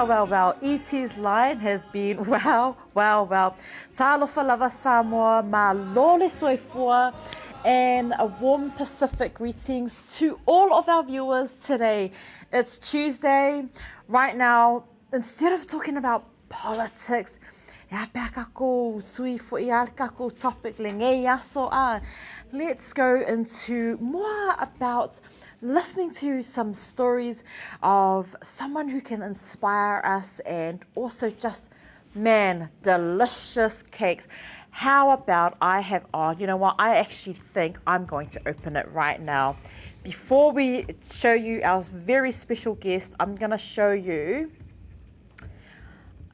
Wow. E.T.'s line has been wow. Talofa lava Samoa, ma lole soifua, and a warm Pacific greetings to all of our viewers today. It's Tuesday. Right now, instead of talking about politics, topic let's go into more about listening to some stories of someone who can inspire us, and also just, man, delicious cakes. How about you know what, I actually think I'm going to open it right now. Before we show you our very special guest, I'm going to show you,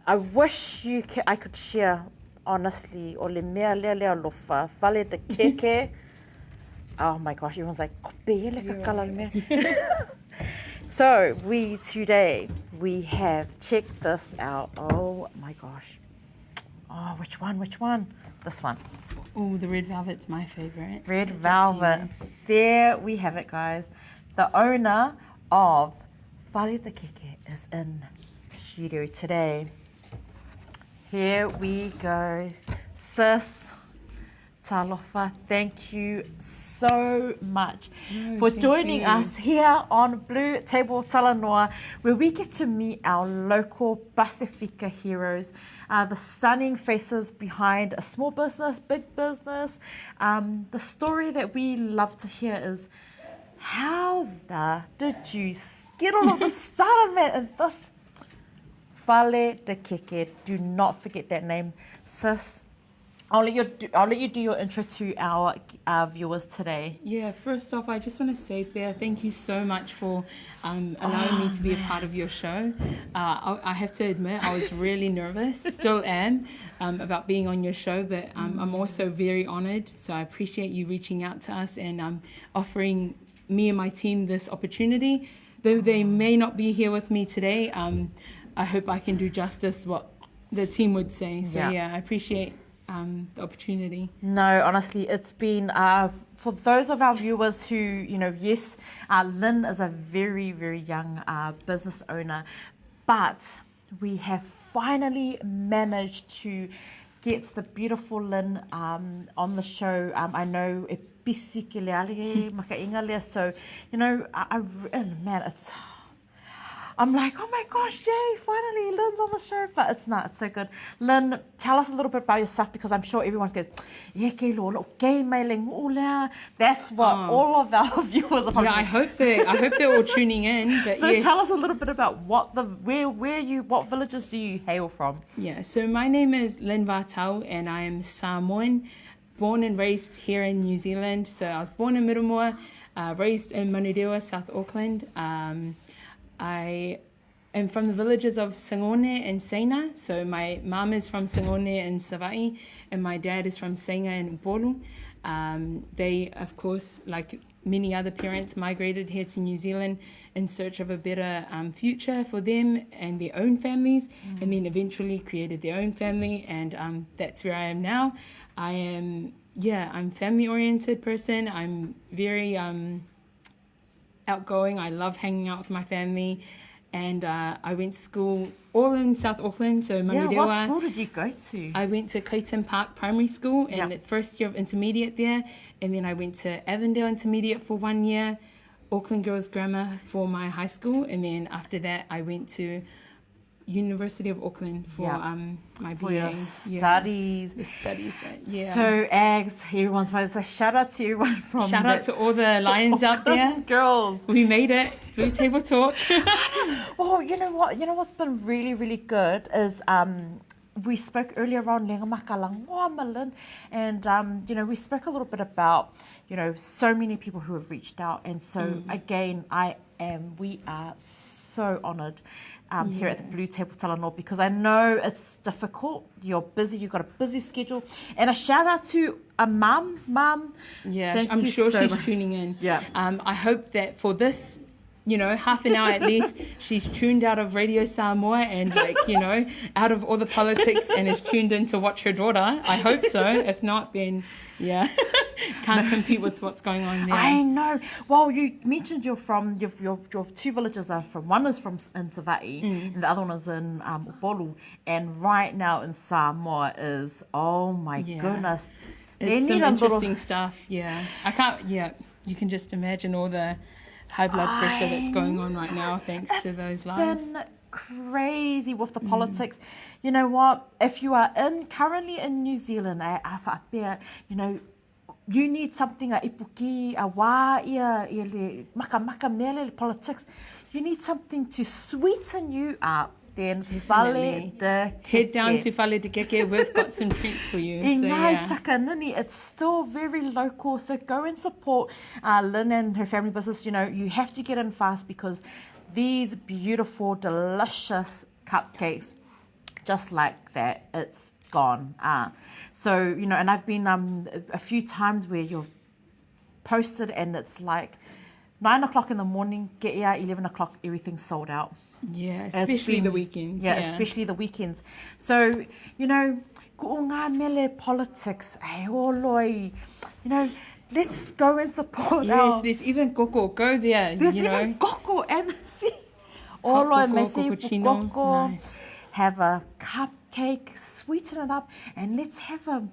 I wish I could share, honestly, o le mea lea lofa, fale de keke. Oh my gosh, everyone's like, so today we have, check this out. Oh my gosh. Oh, which one? This one. Oh, the red velvet's my favorite. Red velvet. There we have it, guys. The owner of Fale de Keke is in studio today. Here we go. Sis, Talofa, thank you so much for joining us here on BluTable Talanoa, where we get to meet our local Pasifika heroes, the stunning faces behind a small business, big business. The story that we love to hear is, how did you get all of this started, man, and this Fale de Keke? Do not forget that name, sis. I'll let you do your intro to our viewers today. Yeah, first off, I just want to say, Thea, thank you so much for allowing me to be a part of your show. I have to admit, I was really nervous, still am, about being on your show, but I'm also very honored. So I appreciate you reaching out to us and offering me and my team this opportunity. Though they may not be here with me today, I hope I can do justice what the team would say. So yeah, I appreciate the opportunity. No, honestly, it's been, for those of our viewers who, yes, Lynn is a very, very young business owner, but we have finally managed to get the beautiful Lynn on the show. I know so, man, I'm like, oh my gosh, yay, finally Lynn's on the show, but it's so good. Lynn, tell us a little bit about yourself, because I'm sure everyone's going, that's what all of our viewers are probably. Yeah, I hope they're all tuning in. But so yes. Tell us a little bit about what villages do you hail from? Yeah, so my name is Lynn Vartau, and I am Samoan, born and raised here in New Zealand. So I was born in Miramua, raised in Manurewa, South Auckland. I am from the villages of Sangone and Seina. So my mum is from Sangone and Savai, and my dad is from Seina and Bolu. They, of course, like many other parents, migrated here to New Zealand in search of a better future for them and their own families, and then eventually created their own family, and that's where I am now. I'm family-oriented person. I'm very outgoing. I love hanging out with my family, and I went to school all in South Auckland, so Yeah, Manurewa. what school did you go to? I went to Clayton Park Primary School in Yep. the first year of intermediate there, and then I went to Avondale Intermediate for 1 year, Auckland Girls Grammar for my high school, and then after that I went to University of Auckland for my For BA. your studies. The studies, yeah. So, Ags, everyone's wanted to say shout out to everyone from Shout out to all the lions out there. Girls. We made it. BluTable Talk. Oh, you know what? You know what's been really, really good is we spoke earlier on Lengamakalangoa, and you know, we spoke a little bit about, you know, so many people who have reached out, and so again, we are so honoured here at the BluTable Talanoa, because I know it's difficult. You're busy. You've got a busy schedule, and a shout out to a mum. Yeah, Thank I'm you sure so she's much. tuning in. Yeah. I hope that for this, you know, half an hour at least, she's tuned out of Radio Samoa and, like, you know, out of all the politics and is tuned in to watch her daughter. I hope so. If not, then, yeah, can't compete with what's going on there. I know. Well, you mentioned you're from your two villages are from. One is from in Savai, and the other one is in Upolu. And right now in Samoa is, oh my goodness, they It's need some a little. interesting stuff. Yeah, I can't. Yeah, you can just imagine all the high blood pressure that's going on right now, thanks to those lives. It's been crazy with the politics. You know what? If you are currently in New Zealand, you know, you need something a ipuki, a wā ia le maka mele politics. You need something to sweeten you up. Then Definitely. Fale de Head down Keke. to Fale de Keke. We've got some treats for you. I So, ngai yeah. takanini, it's still very local, so go and support Lynn and her family business. You know, you have to get in fast, because these beautiful, delicious cupcakes, just like that, it's gone. So, you know, and I've been a few times where you've posted and it's like 9 o'clock in the morning, get here, 11 o'clock, everything's sold out. Yeah, It's especially been- the weekends. Yeah, especially the weekends. So, you know, ko ngā mele politics, you know, let's go and support Yes, our... there's even koko. Go there, There's you even know. koko and see. Hot Olo koko, me si cappuccino. koko. Nice. Have a cupcake, sweeten it up, and let's have a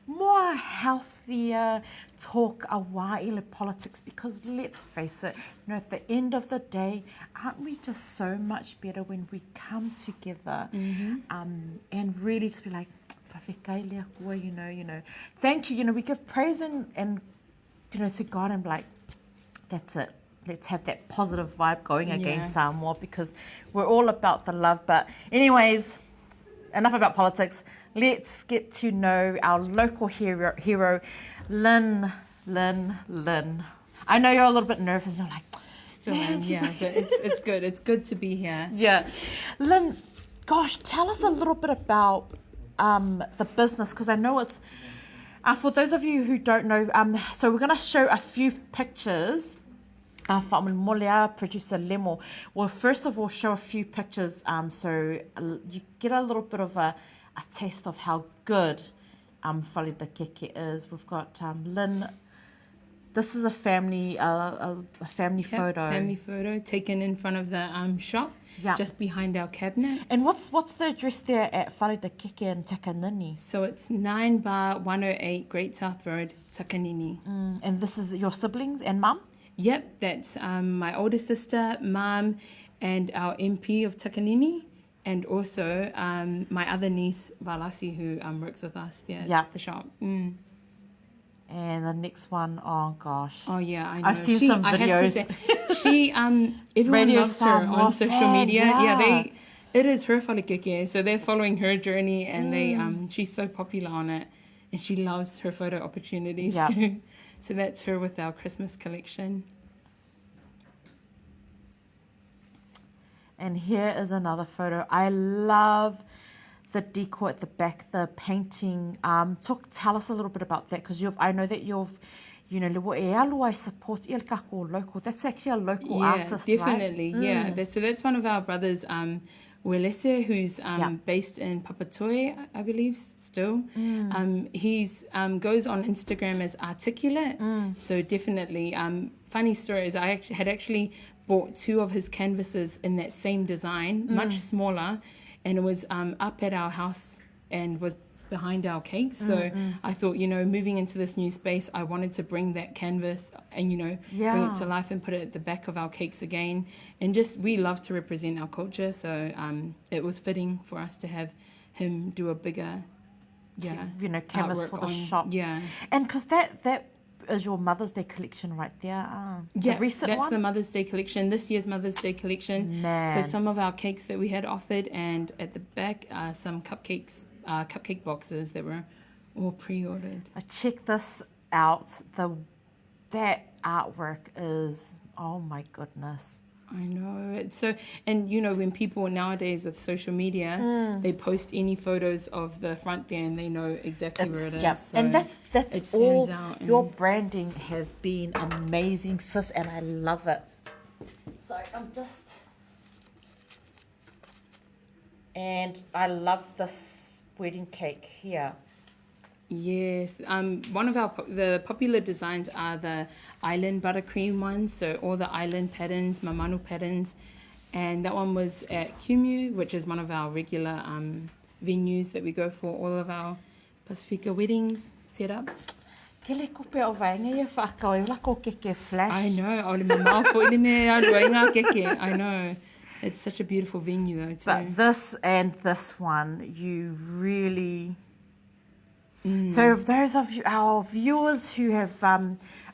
more healthier talk a wāile politics, because let's face it, you know, at the end of the day, aren't we just so much better when we come together and really just be like, "Whawhikaile koe," you know, thank you, you know, we give praise and you know, to God and be like, that's it. Let's have that positive vibe going again, Samoa, because we're all about the love. But anyways, enough about politics. Let's get to know our local hero, Lynn. I know you're a little bit nervous. You're like, Still man, am, she's yeah, but it's good. It's good to be here. yeah. Lynn, gosh, tell us a little bit about the business, because I know it's, for those of you who don't know, so we're going to show a few pictures. Whaamolea, producer Lemo will first of all show a few pictures, so you get a little bit of a taste of how good Whale de Keke is. We've got Lynn. This is a family photo. Family photo taken in front of the shop, just behind our cabinet. And what's the address there at Whale de Keke in Takanini? So it's 9 bar 108 Great South Road, Takanini. And this is your siblings and mum? Yep, that's my older sister, mum, and our MP of Takanini, and also my other niece, Valasi, who works with us there at the shop. And the next one, oh gosh. Oh yeah, I know. I've seen some I have to videos. say, she, everyone Radio loves her Samoa on social fan, media. yeah. It is her whalekeke, so they're following her journey, and she's so popular on it, and she loves her photo opportunities too. So that's her with our Christmas collection. And here is another photo. I love the decor at the back, the painting. Tell us a little bit about that, because I know that you've, you know, Lewo e alu ai support il kako local. That's actually a local artist, definitely, right? yeah. So that's one of our brothers, Welese, who's based in Papatoe, I believe, still. He's goes on Instagram as Articulate. So definitely, funny story is I had actually bought 2 of his canvases in that same design, much smaller, and it was up at our house and was behind our cakes. So I thought, moving into this new space, I wanted to bring that canvas and, bring it to life and put it at the back of our cakes again. And just, we love to represent our culture. So it was fitting for us to have him do a bigger, canvas for the shop. Yeah. And because that is your Mother's Day collection right there. Yeah, the recent that's one? the Mother's Day collection, this year's Mother's Day collection. Man. So some of our cakes that we had offered, and at the back, some cupcake boxes that were all pre-ordered. Check this out. That artwork is, oh my goodness. I know. It's so, and when people nowadays with social media, they post any photos of the front there and they know exactly where it is. Yeah. So and that's it stands all. out. Your branding has been amazing, sis, and I love it. So and I love this wedding cake here. Yes, one of the popular designs are the island buttercream ones, so all the island patterns, mamanu patterns, and that one was at Kumu, which is one of our regular venues that we go for all of our Pacifica weddings setups. Kele kupe o vaenga ia whakao e lako keke flash. I know, o le mamau fo ile me aluai ngā keke, I know. It's such a beautiful venue though too. But this and this one, you really... So those of you, our viewers who have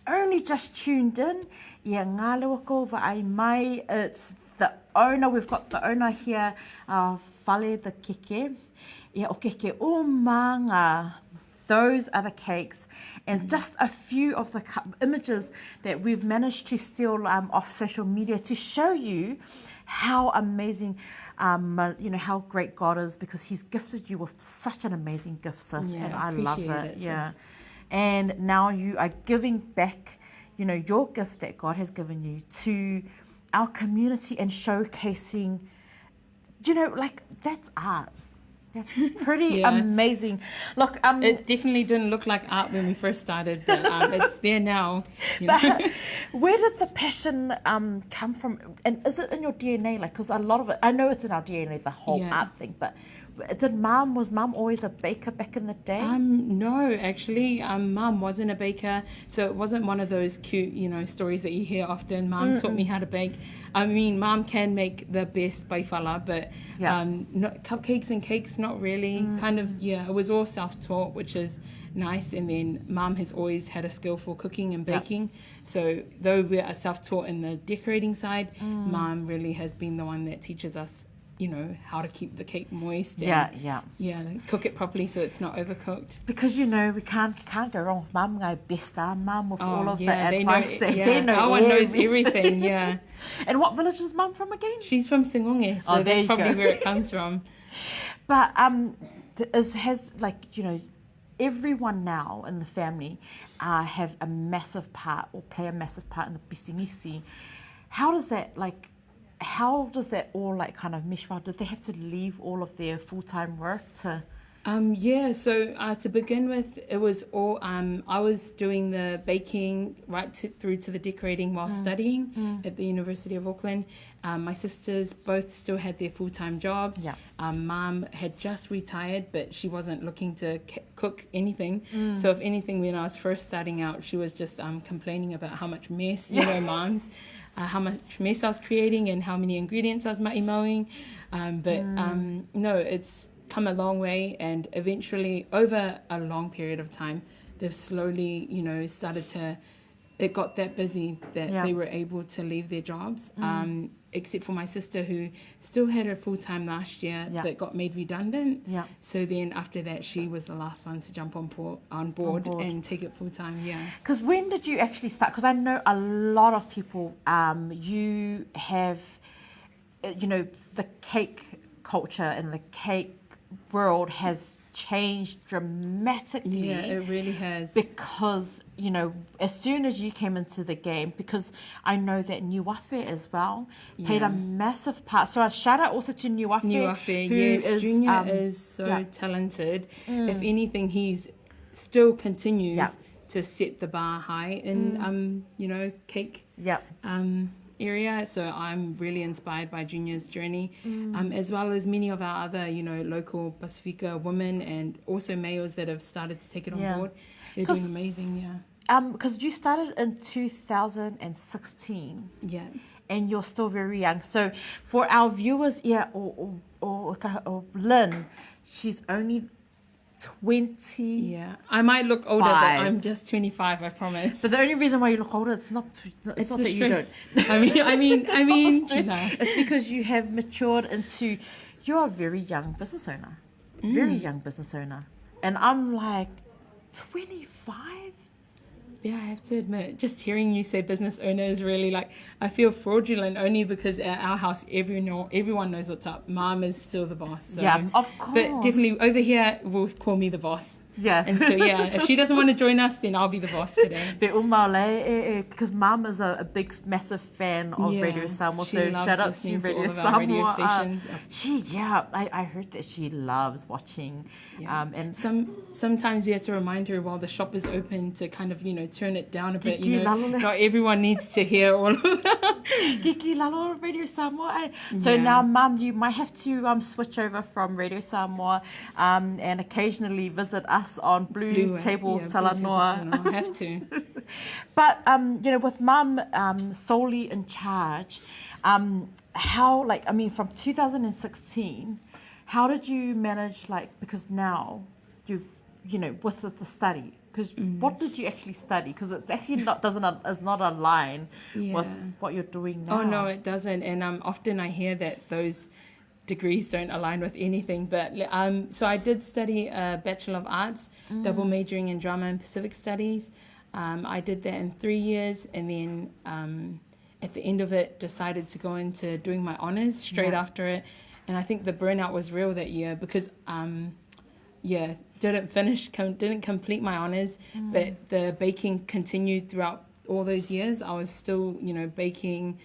only just tuned in, ia ngā lewa ko ai mai, it's the owner, we've got the owner here, Fale the Keke, ia o keke o manga, those are the cakes, and just a few of the images that we've managed to steal off social media to show you how amazing, how great God is, because He's gifted you with such an amazing gift, sis, and I love it. Yeah, and now you are giving back, your gift that God has given you to our community and showcasing, that's art. That's pretty amazing. Look, it definitely didn't look like art when we first started, but it's there now. But where did the passion come from? And is it in your DNA? Because a lot of it, I know it's in our DNA, the whole art thing, but was mum always a baker back in the day? No, actually, mum wasn't a baker, so it wasn't one of those cute, stories that you hear often. Mum taught me how to bake. I mean, mum can make the best baifala, but cupcakes and cakes, not really. It was all self-taught, which is nice. And then mum has always had a skill for cooking and baking. So though we are self-taught in the decorating side, mum really has been the one that teaches us how to keep the cake moist and cook it properly so it's not overcooked. Because we can't go wrong with mum. Mum with all of the advice. They know our one knows everything. And what village is mum from again? She's from Singonge, so that's probably where it comes from. But everyone now in the family have a massive part or play a massive part in the pisinisi. How does that all kind of mesh well? Did they have to leave all of their full-time work to... So to begin with, it was all, I was doing the baking through to the decorating while studying at the University of Auckland. My sisters both still had their full-time jobs. Mum had just retired, but she wasn't looking to cook anything. So if anything, when I was first starting out, she was just complaining about how much mess, mums, how much mess I was creating and how many ingredients I was ma'i-mauing. No, it's come a long way, and eventually over a long period of time they've slowly started to, it got that busy that they were able to leave their jobs, except for my sister who still had her full-time last year but got made redundant. So then after that she was the last one to jump on board and take it full-time. Because when did you actually start? Because I know a lot of people, you have the cake culture and the cake world has changed dramatically. It really has. Because, as soon as you came into the game, because I know that Niuafe as well played a massive part. So I shout out also to Niuafe. Yes, Junior is so talented. If anything, he's still continues to set the bar high in, cake. area. So I'm really inspired by Junior's journey, as well as many of our other, local Pacifica women and also males that have started to take it on board. They're doing amazing, Because you started in 2016. Yeah. And you're still very young. So for our viewers, or Lynn, she's only 20. Yeah. I might look older, but I'm just 25, I promise. But the only reason why you look older, it's not the that stress. you don't. I mean, It's because you have matured into, you're a very young business owner. Very young business owner. And I'm like, 25? Yeah, I have to admit, just hearing you say business owner is really I feel fraudulent only because at our house, everyone knows what's up. Mom is still the boss. So. Yeah, of course. But definitely over here, we'll call me the boss. Yeah. And so, if she doesn't want to join us, then I'll be the boss today. Because Mum is a big, massive fan of Radio Samoa. So shout out to Radio Samoa. Radio stations. I heard that she loves watching. Yeah. And sometimes we have to remind her while the shop is open to kind of, turn it down a bit. Not everyone needs to hear all of that. Kiki lalo Radio Samoa. So now, Mum, you might have to switch over from Radio Samoa and occasionally visit us on BluTable Talanoa. I have to. But with Mum solely in charge, how from 2016, how did you manage because now you've with the study? Because what did you actually study? Because it's actually is not align with what you're doing now. Oh no, it doesn't. And often I hear that those degrees don't align with anything, but so I did study a Bachelor of Arts, double majoring in drama and Pacific Studies. I did that in 3 years, and then at the end of it decided to go into doing my honours straight after it. And I think the burnout was real that year because didn't complete my honours, but the baking continued throughout all those years. I was still baking.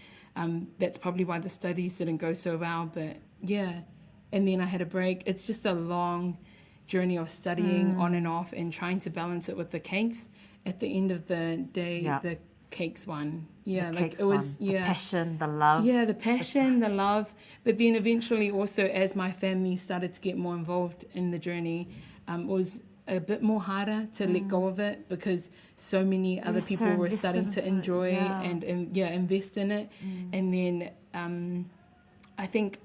That's probably why the studies didn't go so well, but and then I had a break. It's just a long journey of studying on and off and trying to balance it with the cakes. At the end of the day, the cakes won. Yeah, the passion, the love. Yeah, the passion, the love. But then eventually also as my family started to get more involved in the journey, it was a bit more harder to let go of it because so many other people were starting to enjoy and invest in it. And then I think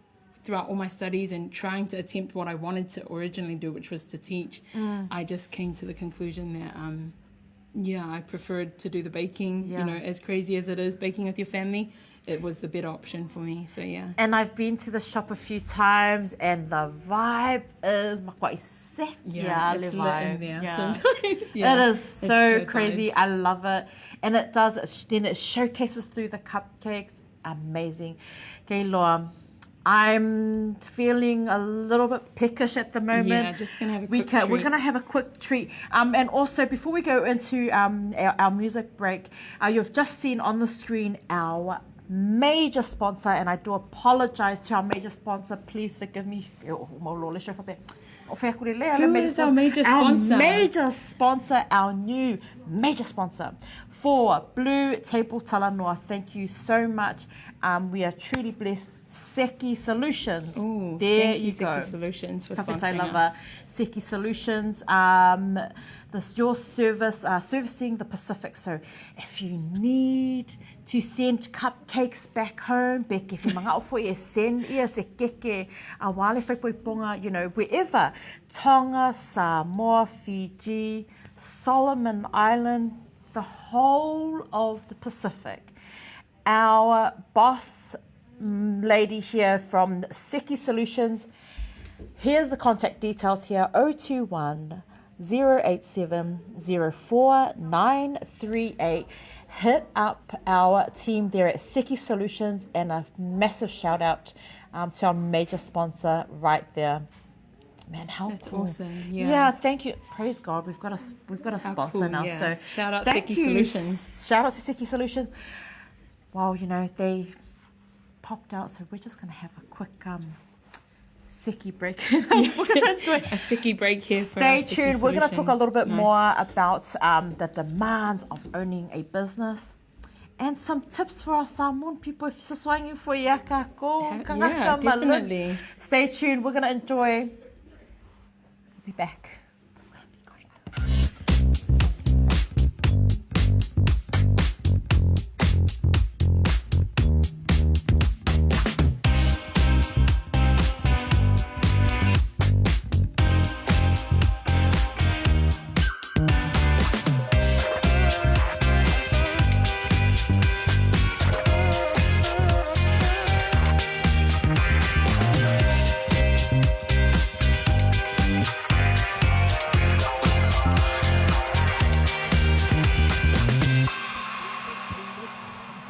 throughout all my studies and trying to attempt what I wanted to originally do, which was to teach, I just came to the conclusion that I preferred to do the baking. As crazy as it is, baking with your family, it was the better option for me. So and I've been to the shop a few times and the vibe is quite sick. It's lit in there sometimes. It is so crazy. Vibes. I love it. And it does, then it showcases through the cupcakes. Amazing. Okay, Loa, I'm feeling a little bit peckish at the moment. Yeah, just going to have a quick treat. We're going to have a quick treat. And also, before we go into our music break, you've just seen on the screen our major sponsor, and I do apologize to our major sponsor. Please forgive me. Who is our major sponsor? Our major sponsor, our new major sponsor for BluTable Talanoa. Thank you so much. We are truly blessed. Seki Solutions. Ooh, there thank you go. Seki Solutions for sponsoring sponsoring us. Seki Solutions. Your service servicing the Pacific. So if you need to send cupcakes back home, wherever, Tonga, Samoa, Fiji, Solomon Island, the whole of the Pacific. Our boss lady here from Seki Solutions, here's the contact details here, 021 087 04938. Hit up our team there at Seki Solutions, and a massive shout out to our major sponsor right there. Man, how That's cool. Awesome. Yeah, thank you. Praise God, we've got a sponsor cool, now. So shout out Seki Solutions. Shout out to Seki Solutions. Well, they popped out, so we're just going to have a quick Seki break. A Seki break here. Stay tuned. We're going to talk a little bit more about the demands of owning a business and some tips for our Samoan people if saswangi for yaka ko Yeah, kangaka malun. definitely. Stay tuned. We're gonna enjoy. We'll be back. This is gonna be great.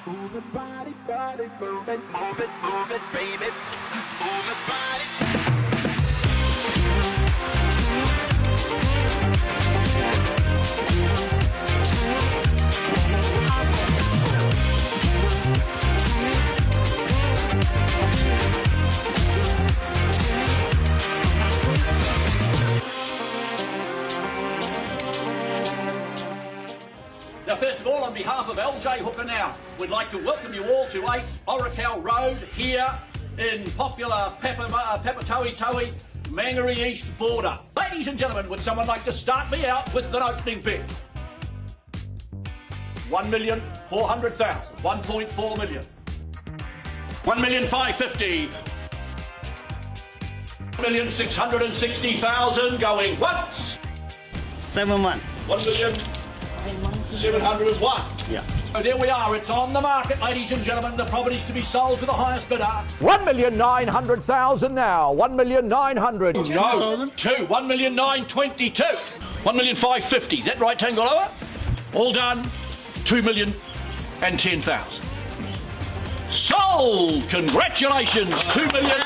Move it, body, body, move it, baby. Move it, body. Now, first of all, on behalf of LJ Hooker Now, we'd like to welcome you all to 8 Oracal Road here in popular Papatoetoe, Mangere East border. Ladies and gentlemen, would someone like to start me out with an opening bid? 1,400,000, 1.4 million, 1,550,000, 1,660,000 going once, 7-1. 1,701,000. Yeah. So there we are, it's on the market, ladies and gentlemen. The property's to be sold to the highest bidder. 1,900,000 now. 1,900,000. No, 1,922,000. 1,550,000. Is that right, Tangaloa? All done. 2,010,000. Sold. Congratulations. 2 million.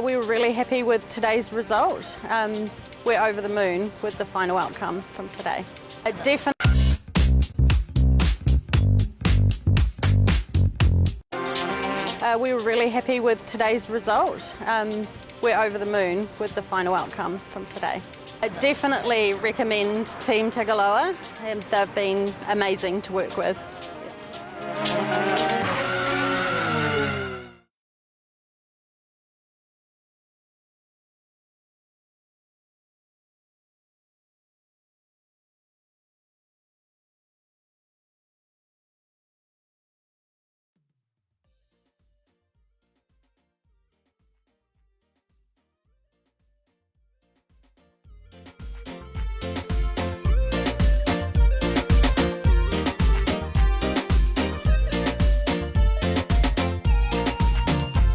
We were really happy with today's result. We're over the moon with the final outcome from today. We were really happy with today's result. We're over the moon with the final outcome from today. I definitely recommend Team Tagaloa, and they've been amazing to work with.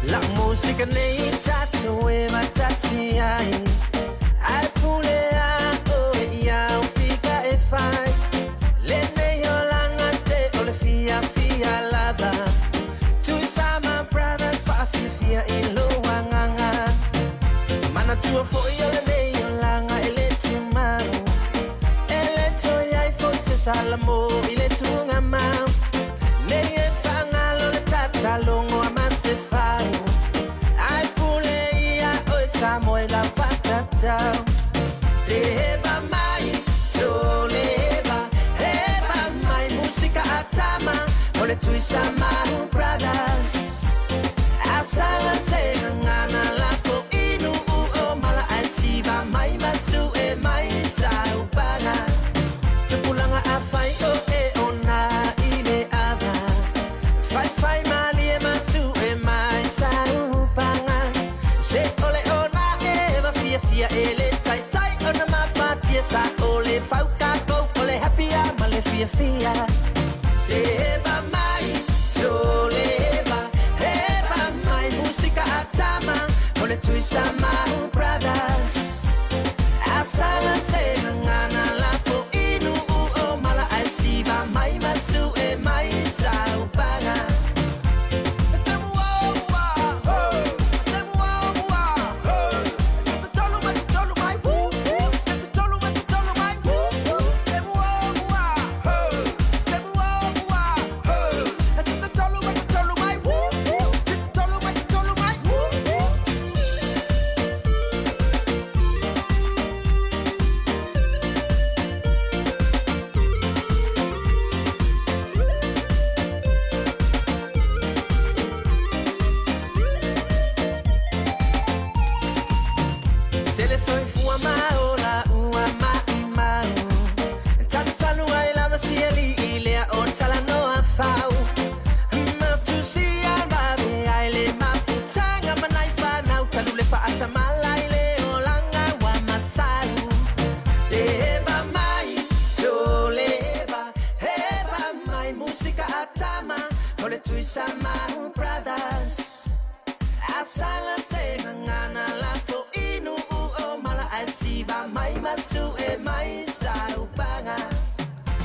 La musica nei tatu e matasi ai ai pule a o ia fica e fai le nei olanga se ole fia lava tu sama brothers fa fia in lo wanganga mana tu fo ole nei olanga ele timaru ele to ia fo se salamo ile tu ngama nei e fanga lo tata longo amase fai Samuel la patata Seba mai soleva Eba mai musica atama Ole tui sama brothers Asala se ngana la fo inu o mala asiva mai masu e mai sa upana Tupulanga afai o e ona ile ava Fai mali e masu e mai sa upana Se ole fia ele tai tai ona mapatia sa ole fauka ko ole happy male fia Seba mai soleva Eba mai musica atama ole tui sama brothers Asala se ngana la fo inu o mala asiva mai masu e mai sa upana Tele soy fua maola ua mai. Tatalu ai lava sieli ilea o talanoa fau. Matusia babe ai le maputanga manai whanau. Talu le whaata malai le o langa wa masaru. Seba mai, soleba, heba mai. Musika atama, ole tui sama brothers. Asala se hangana la fo inu o mala asiba mai masu e mai saupanga.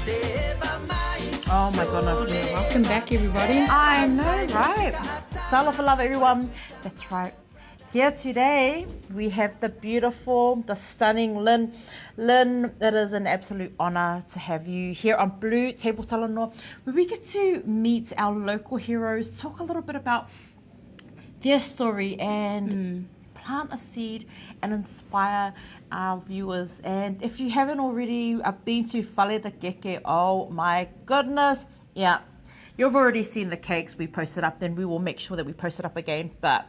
Seba mai. Oh my goodness. Welcome back, everybody. I know, right? Talofa love, everyone. That's right. Here today, we have the beautiful, the stunning Lynn. Lynn, it is an absolute honor to have you here on BluTable Talanoa, where we get to meet our local heroes, talk a little bit about their story and plant a seed and inspire our viewers. And if you haven't already been to Fale the Keke, oh my goodness, yeah, you've already seen the cakes we posted up, then we will make sure that we post it up again. But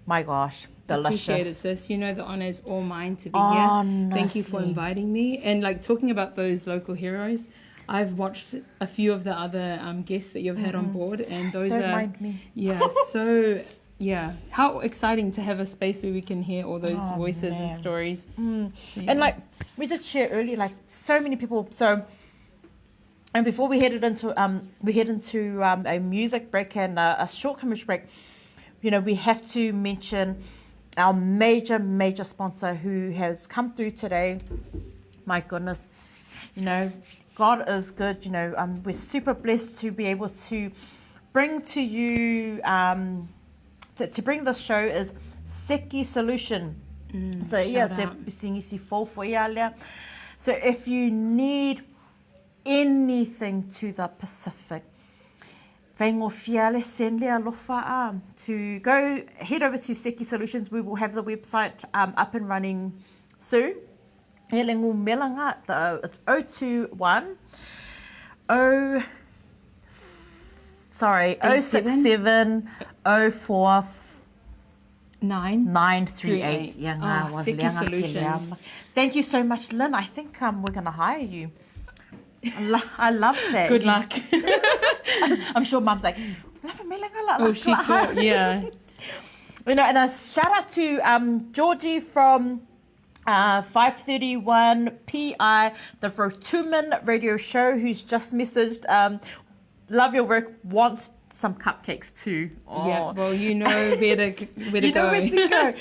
my gosh, delicious. Appreciate it, sis. You know the honor is all mine to be Honestly. here. Thank you for inviting me. And like talking about those local heroes, I've watched a few of the other guests that you've had on board, and those Don't are mind me. yeah, how exciting to have a space where we can hear all those voices and man. stories. So, yeah. And like we did share earlier, like so many people. So, and before we headed into a music break and a short commercial break, you know, we have to mention our major sponsor who has come through today. My goodness, you know, God is good. You know, we're super blessed to be able to bring to you to bring this show is Seki Solution. So yeah, shout out. so if you need anything to the Pacific, to go head over to Seki Solutions. We will have the website up and running soon. It's 021 067 04 938. Seki Solutions. Thank you so much, Lynn. I think we're going to hire you. I love that. Good luck. I'm sure Mum's like, Oh, she thought, yeah. You know, and a shout out to Georgie from 531 PI, the Rotuman radio show, who's just messaged, love your work, wants some cupcakes too. Oh. Yeah, well, you know where to You know go. where to go.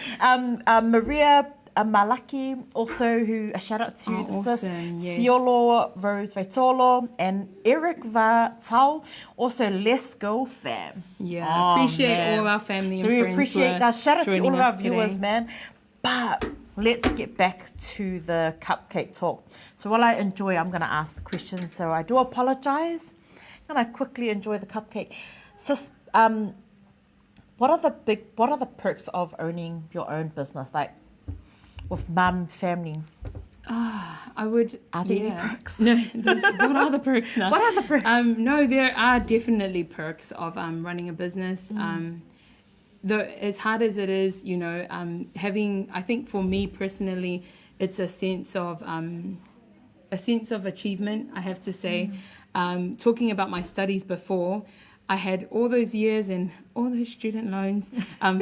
Maria Malaki, also, who a shout out to the sis, awesome, yes. Siolo Rose Vaitolo, and Eric Vatau, also Let's Go fam. Yeah, Oh, appreciate man. all our family So and we friends. appreciate that. Shout out to all of our viewers, today. man. But let's get back to the cupcake talk. So while I enjoy, I'm going to ask the questions. So I do apologize. And I quickly enjoy the cupcake. Sis, what are the perks of owning your own business? Like, with mum, family. I would. Are there any perks? No, what are the perks now? What are the perks? No, there are definitely perks of running a business. Though as hard as it is, you know, having, I think for me personally, it's a sense of achievement, I have to say. Talking about my studies before, I had all those years and all those student loans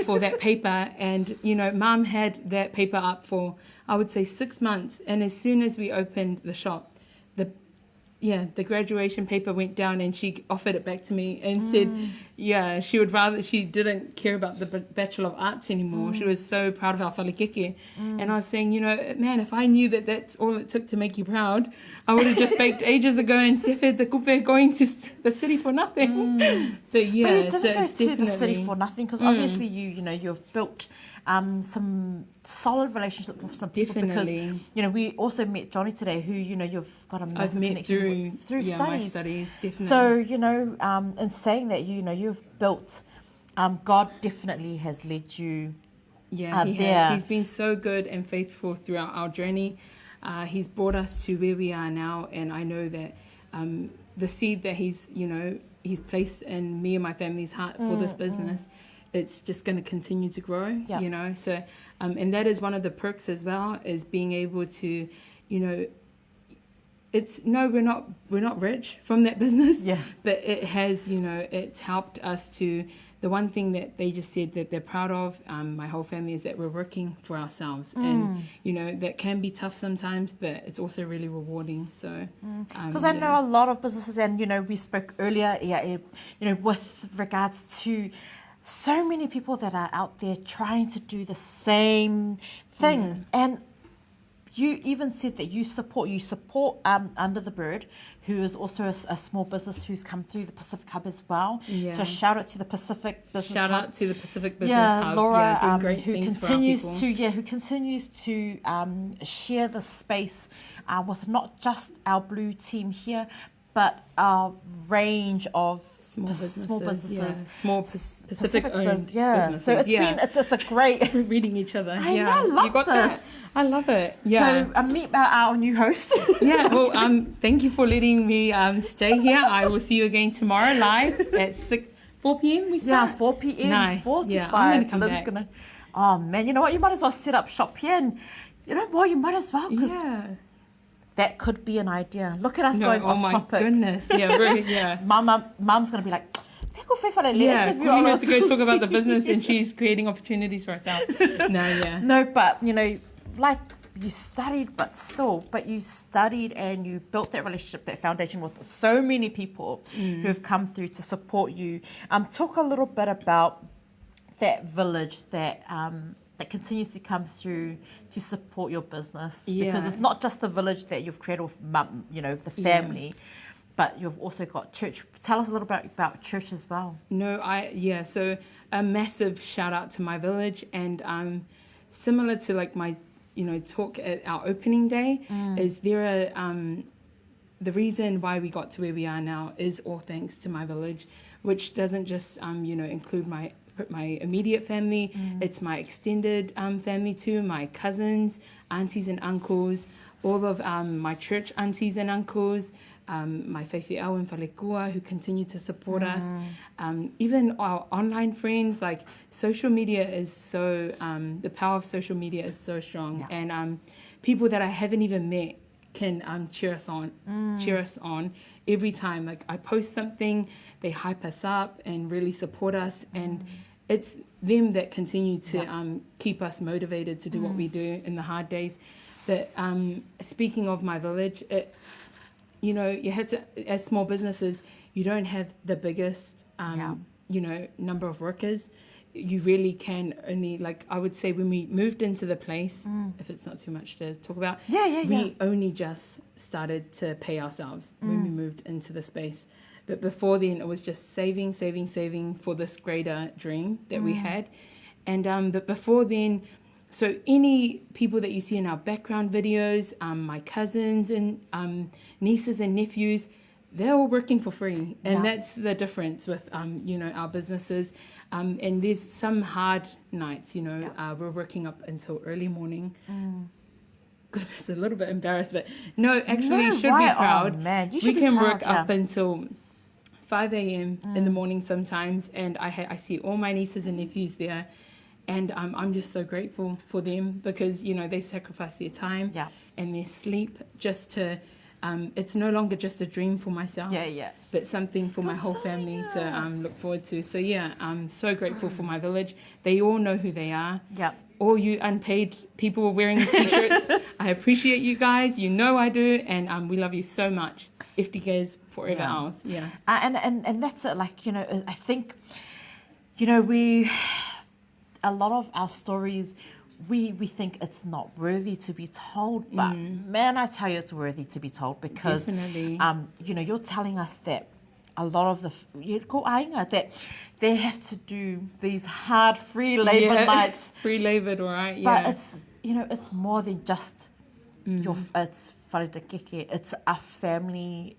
for that paper. And, you know, Mum had that paper up for, I would say, 6 months. And as soon as we opened the shop, the graduation paper went down and she offered it back to me and said, yeah, she didn't care about the Bachelor of Arts anymore. She was so proud of our whalekeke. And I was saying, you know, man, if I knew that that's all it took to make you proud, I would have just baked ages ago and sefed the kupe going to the city for nothing. So yeah, But you didn't so go it's to the city definitely- for nothing, because obviously you've built some solid relationships with some people. Definitely. Because, you know, we also met Johnny today, who, you know, you've got a I've massive met connection through with, my studies. studies, definitely. So, you know, in saying that, you know, you've built, God definitely has led you. Yeah, he there. has. He's been so good and faithful throughout our journey. He's brought us to where we are now, and I know that the seed that he's placed in me and my family's heart for this business it's just going to continue to grow, Yeah. you know. So, and that is one of the perks as well, is being able to, you know, we're not rich from that business, Yeah. but it has, you know, it's helped us to. The one thing that they just said that they're proud of, my whole family, is that we're working for ourselves, and you know that can be tough sometimes, but it's also really rewarding. So, Because I know a lot of businesses, and you know, we spoke earlier, you know, with regards to so many people that are out there trying to do the same thing, and you even said that you support Under the Bird, who is also a small business who's come through the Pacific Hub as well. Yeah. So shout out to the Pacific Business shout Hub. out to the Pacific Business Hub, Laura, doing great who things continues for our people. who continues to share the space with not just our blue team here, but our range of Small small businesses, yeah. Small Pacific-owned businesses. So it's been it's a great. We're reading each other. I yeah. know, I love you got this. that? I love it. Yeah. So meet our new host. Yeah, well, thank you for letting me stay here. I will see you again tomorrow live at 4 p.m. we start? 4 p.m. Nice. 4 to Yeah, 5. I'm gonna come Lynn's back. gonna. Oh man, you know what? You might as well set up shop here, and you know what? You might as well, because Yeah. that could be an idea. Look at us No, going oh off my topic. goodness. Yeah, really, yeah. Mum's gonna be like, Yeah, we have to go talk about the business, and she's creating opportunities for herself. No, yeah. No, but you know, like you studied, but you studied and you built that relationship, that foundation with so many people who have come through to support you. Talk a little bit about that village that that continues to come through to support your business, because Yeah. it's not just the village that you've created with mum, you know, the family, but you've also got church. Tell us a little bit about church as well. So a massive shout out to my village, and similar to like my, you know, talk at our opening day, is there are the reason why we got to where we are now is all thanks to my village, which doesn't just you know, include my immediate family. It's my extended family too, my cousins, aunties and uncles, all of my church aunties and uncles, my whaiwhiau and whalekua who continue to support us, even our online friends. Like, social media is so, the power of social media is so strong, and people that I haven't even met can cheer us on every time. Like, I post something, they hype us up and really support us, and it's them that continue to keep us motivated to do what we do in the hard days. But speaking of my village, you know, you had to, as small businesses, you don't have the biggest, you know, number of workers. You really can only, like, I would say when we moved into the place, if it's not too much to talk about, we only just started to pay ourselves when we moved into the space. But before then, it was just saving for this greater dream that we had. And but before then, so any people that you see in our background videos, my cousins and nieces and nephews, they're all working for free. And that's the difference with, you know, our businesses. And there's some hard nights, you know, we're working up until early morning. Goodness, a little bit embarrassed, but no, actually, should be proud. Oh, man. You should we be can proud, work up until 5 a.m. in the morning sometimes, and I see all my nieces and nephews there, and I'm just so grateful for them, because, you know, they sacrifice their time and their sleep just to, it's no longer just a dream for myself, but something for my whole family to look forward to. So I'm so grateful for my village. They all know who they are. All you unpaid people wearing t-shirts, I appreciate you guys. You know I do, and we love you so much. FDK's forever ours. And that's it. Like, you know, I think, you know, a lot of our stories, we think it's not worthy to be told, but man, I tell you, it's worthy to be told, because Definitely. You know, you're telling us that a lot of that they have to do these hard free labor nights. Free labor, right? But it's, you know, it's more than just it's Whare Te Keke. It's a family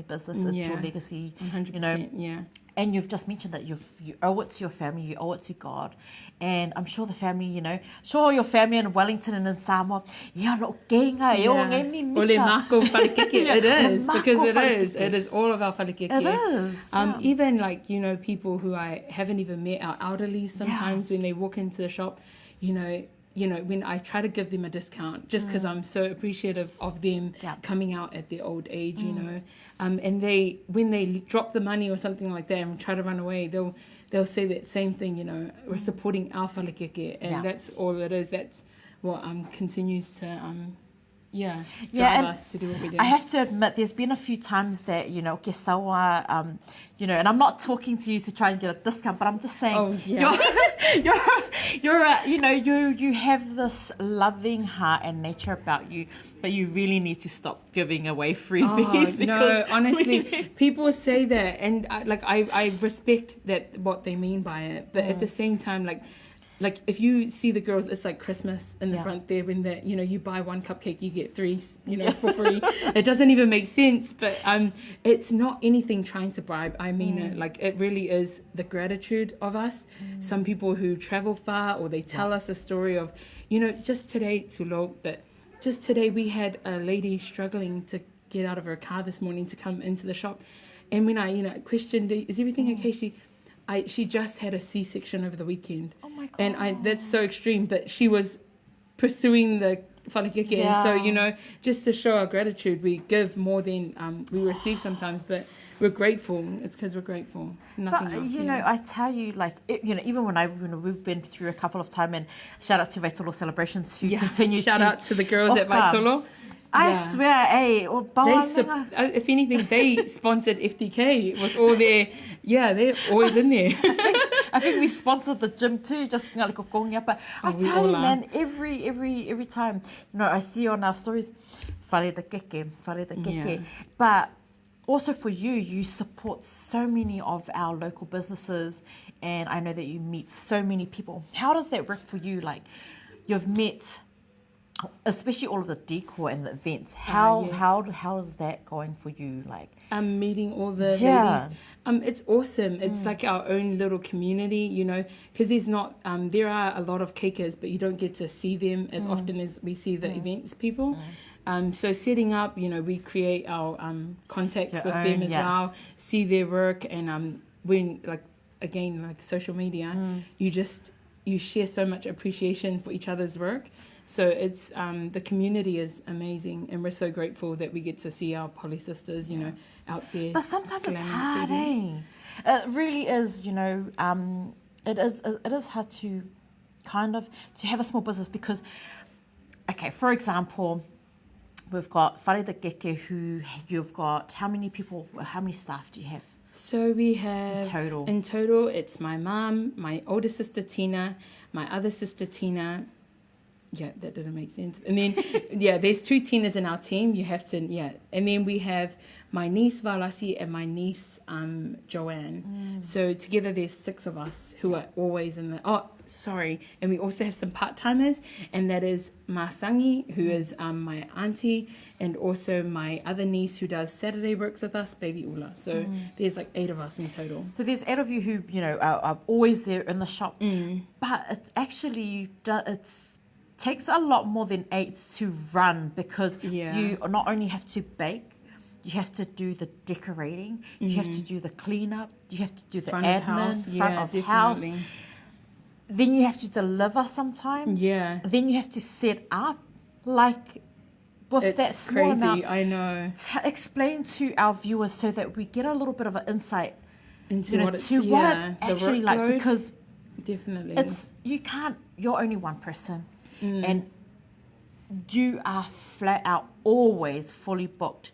business. It's your legacy. 100%, yeah. And you've just mentioned that you owe it to your family, you owe it to God. And I'm sure the family, your family in Wellington and in Samoa, no kenga, e o ngai mi mika. Ole mako whare keke. It is, mako because whare it keke. is all of our whare keke. It is. Even like, people who I haven't even met, our elderly, sometimes when they walk into the shop, when I try to give them a discount, just because I'm so appreciative of them coming out at their old age, and when they drop the money or something like that and try to run away, they'll say that same thing, we're supporting our whare keke, and that's all it is. That's what continues to drive us to do what we do. I have to admit, there's been a few times that, ke sawa, and I'm not talking to you to try and get a discount, but I'm just saying, you have this loving heart and nature about you, but you really need to stop giving away freebies. No, honestly, people say that, and I respect that what they mean by it, but at the same time, like if you see the girls, it's like Christmas in the front there, when you buy one cupcake, you get three, for free. It doesn't even make sense, but it's not anything trying to bribe. I mean it. Like, it really is the gratitude of us. Some people who travel far, or they tell us a story of, just today, but just today we had a lady struggling to get out of her car this morning to come into the shop, and when I questioned, is everything okay? She just had a C-section over the weekend. Oh my God. And that's so extreme, but she was pursuing the whare keke. And so, just to show our gratitude, we give more than we receive sometimes, but we're grateful. It's because we're grateful. Nothing else. I tell you, even when we've been through a couple of times, and shout out to Vaitolo Celebrations who continue shout out to the girls at Vaitolo. I swear, if anything, they sponsored FTK with all their, they're always in there. I think we sponsored the gym too, just but I tell you, man, every time, I see on our stories, Whare Te Keke. But also for you support so many of our local businesses, and I know that you meet so many people. How does that work for you? Like, you've met, especially all of the decor and the events. How is that going for you? Like, meeting all the ladies. It's awesome. It's like our own little community, because there's not, there are a lot of cakers, but you don't get to see them as often as we see the events people. So setting up, we create our contacts with them as well, see their work, and when, like social media, you share so much appreciation for each other's work. So it's the community is amazing, and we're so grateful that we get to see our poly sisters, out there. But sometimes it's hard, It really is, it is hard to to have a small business because, okay, for example, we've got Whare Te Keke, who you've got, how many staff do you have? So we have, in total, it's my mum, my older sister Tina, my other sister Tina. Yeah, that didn't make sense. And then, there's 2 Tinas in our team. You have to, And then we have my niece Valasi and my niece Joanne. So together there's 6 of us who are always in the, and we also have some part-timers, and that is Masangi, who is my auntie, and also my other niece who does Saturday works with us, baby Ula. So there's 8 of us in total. So there's 8 of you who, are always there in the shop. But it actually, takes a lot more than 8 to run, because you not only have to bake, you have to do the decorating, you have to do the cleanup, you have to do the front of house. Then you have to deliver sometimes. Then you have to set up, with that small crazy, amount. I know. Explain to our viewers so that we get a little bit of an insight into what it's actually like, because definitely you're only one person. And you are flat out always fully booked.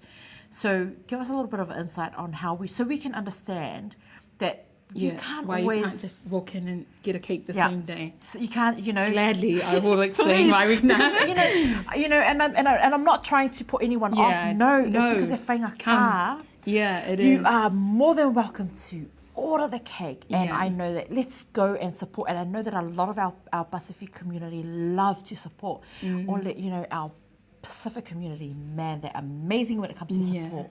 So give us a little bit of insight on so we can understand that you can't you can't just walk in and get a cake the same day. So you can't, Gladly, I will explain why we've not. And I'm not trying to put anyone off. No, because if you're car, it is. You are more than welcome to order the cake, and I know that let's go and support, and I know that a lot of our Pacific community love to support or let our Pacific community, man, they're amazing when it comes to Yeah. support.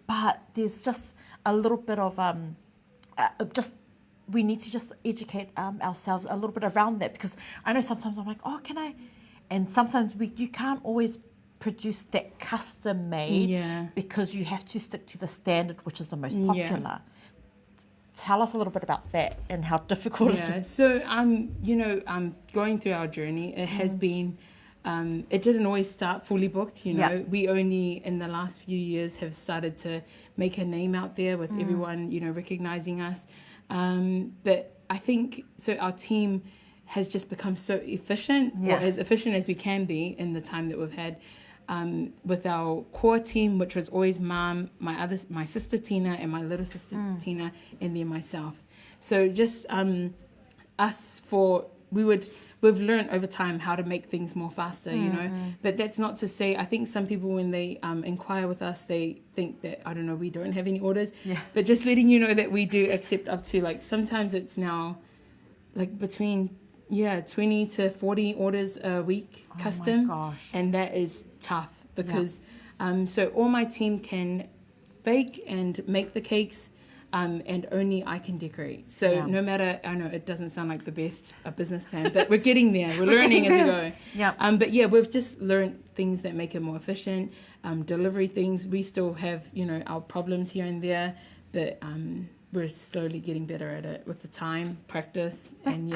But there's just a little bit of we need to just educate ourselves a little bit around that, because I know sometimes I'm like, oh, can I? And sometimes you can't always produce that custom made Yeah. because you have to stick to the standard, which is the most Yeah. popular. Tell us a little bit about that and how difficult it Yeah, is. so going through our journey, it has been, it didn't always start fully booked, Yeah. We only in the last few years have started to make a name out there with everyone, recognizing us. But I think, so our team has just become so efficient, Yeah. or as efficient as we can be in the time that we've had. With our core team, which was always Mom, my sister Tina, and my little sister Tina, and then myself. So just we've learned over time how to make things more faster, But that's not to say, I think some people when they inquire with us, they think that, I don't know, we don't have any orders. Yeah. But just letting you know that we do accept up to, like, sometimes it's now like between 20 to 40 orders a week custom. gosh. And that is tough because so all my team can bake and make the cakes, and only I can decorate. So no matter, I know it doesn't sound like the best business plan, but we're getting there. We're learning as we go. Yeah. But we've just learned things that make it more efficient. Delivery things, we still have, our problems here and there, but we're slowly getting better at it with the time, practice, and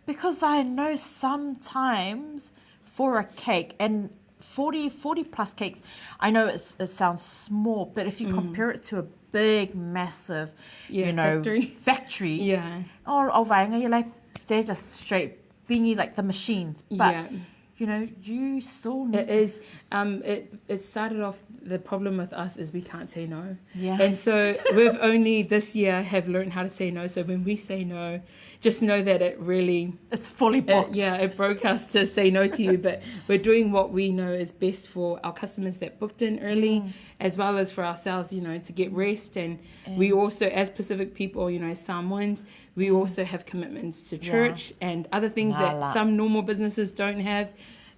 Because I know sometimes for a cake, and 40 plus cakes, I know it sounds small, but if you compare it to a big, massive, factory. Yeah. Oh, you're like, they're just straight bingy, like the machines. But, you still need It is. It started off, the problem with us is we can't say no. Yeah. And so we've only this year have learned how to say no. So when we say no, just know that it really... It's fully booked. It broke us to say no to you. But we're doing what we know is best for our customers that booked in early, as well as for ourselves, to get rest. And we also, as Pacific people, as Samoans, we also have commitments to church and other things that some normal businesses don't have.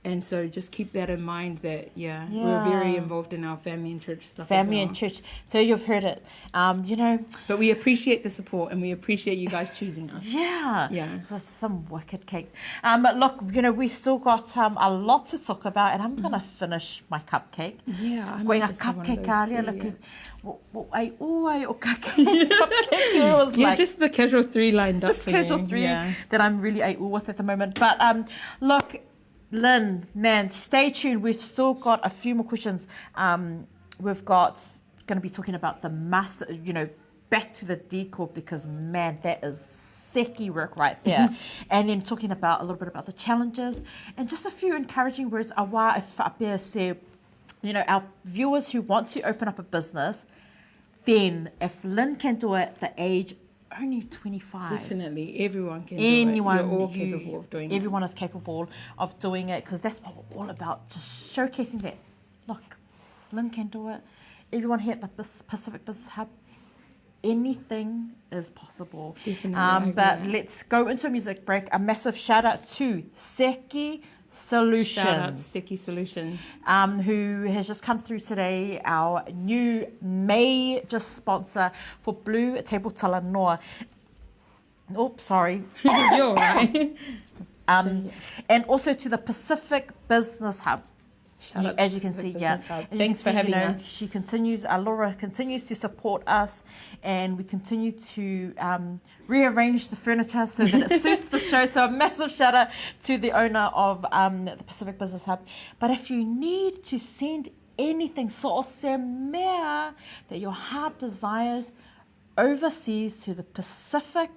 And so just keep that in mind that, we're very involved in our family and church stuff as well. And church. So you've heard it, But we appreciate the support and we appreciate you guys choosing us. Yeah. Yeah. There's some wicked cakes. But look, we still got a lot to talk about, and I'm going to finish my cupcake. Yeah, I Going might a just have one of cupcake those earlier, too, look, cupcakes. It was like, just the casual 3 lined up. just casual 3 that I'm really with at the moment. But look, Lynn, man, stay tuned. We've still got a few more questions. We've got going to be talking about the master, back to the decor, because man, that is seki work right there. And then talking about a little bit about the challenges and just a few encouraging words. Awa if Apea say, our viewers who want to open up a business, then if Lynn can do it at the age only 25. Definitely, everyone can do it. You're all capable of doing it. Everyone is capable of doing it, because that's what we're all about, just showcasing that. Look, Lynn can do it. Everyone here at the Pacific Business Hub, anything is possible. Definitely, but let's go into a music break. A massive shout out to Seki Solutions. Shout out to Seki Solutions. Who has just come through today, our new major sponsor for BluTable Talanoa. Oops, sorry. You're right. And also to the Pacific Business Hub. Shout out to As you can Pacific see, yeah. Business Hub. As you Thanks can for see, having us. She continues, Laura continues to support us, and we continue to rearrange the furniture so that it suits the show. So a massive shout out to the owner of the Pacific Business Hub. But if you need to send anything, so mea that your heart desires overseas to the Pacific,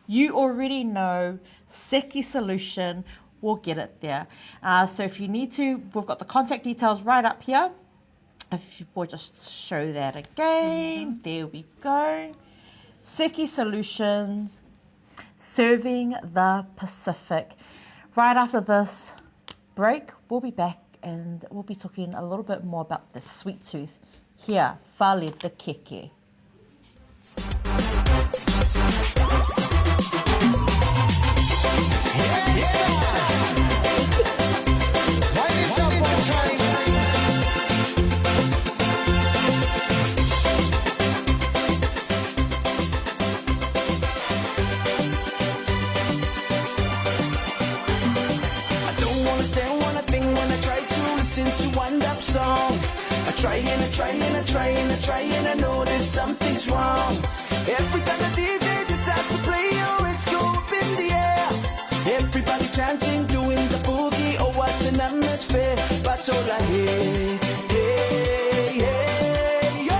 you already know Seki Solution will get it there. So if you need to, we've got the contact details right up here. If we'll just show that again. There we go. Seki Solutions, serving the Pacific. Right after this break, we'll be back and we'll be talking a little bit more about the sweet tooth. Here, Fale the Keke. Wind it up, trying, I know there's something's wrong. Every time the DJ decides to play, oh, it's go up in the air. Everybody chanting, doing the boogie, oh, what an atmosphere. Batola, hey, hey, hey, yo.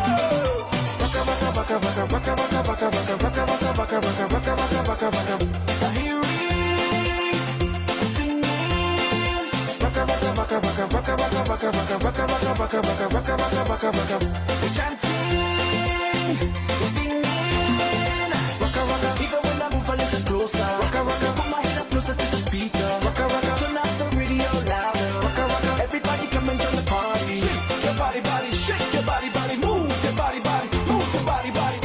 Waka, waka, waka, waka, waka, waka, waka, waka, waka, waka, waka, waka, waka, waka, waka, waka. I hear it singing. Waka, waka, waka, waka, waka, waka, waka, waka, waka, waka, waka, waka, waka, waka, waka, waka. We're chanting, we're singing. Waka, waka, even when I move a little closer. Waka, waka, put my head up closer to the speaker. Waka, waka, turn up the radio louder. Waka, waka, everybody come and join the party. Shake your body, body, shake your body, body, move your body, body, move your body, body.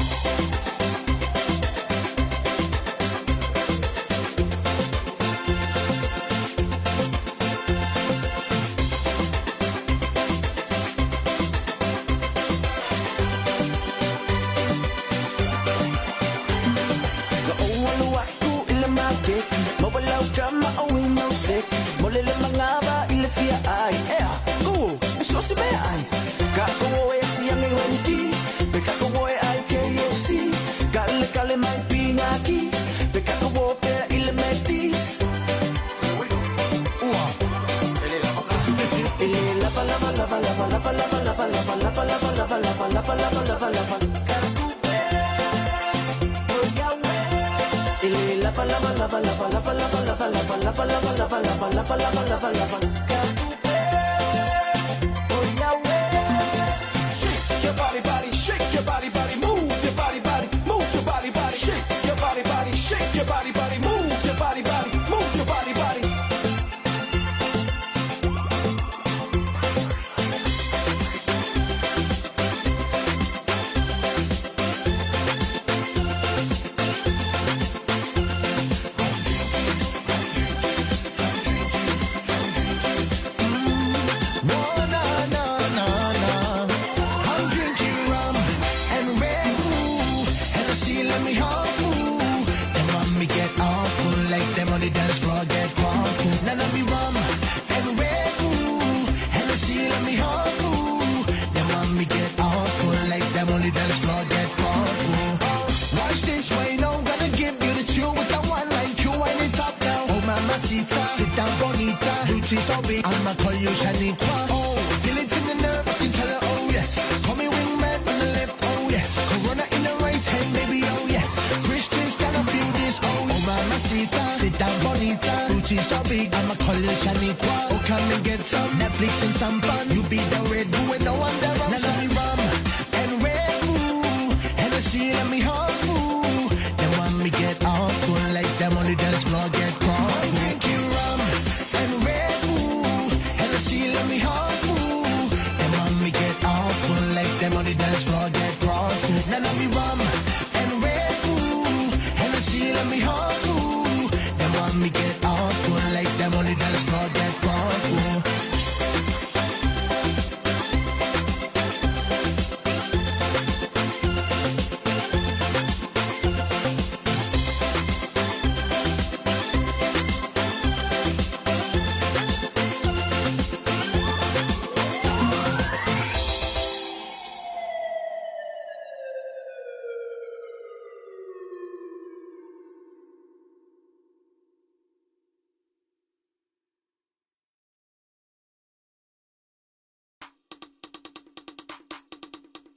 Sit down, bonita. Booty so big, I'ma call you Shaniqua. Oh, feel it in the nerve, I can tell her, oh yeah. Call me wingman on the left, oh yeah. Corona in the right hand, baby, oh yeah. Christians gonna feel this, oh mamacita. Sit down, bonita. Booty so big, I'ma call you Shaniqua. Oh, come and get some Netflix and some fun. You be the Red Bull and no one there wrong. Now let me rum and Red Bull. Hennessy, let me hug fool. Then when me get off, full like them on the dance floor, get crunk.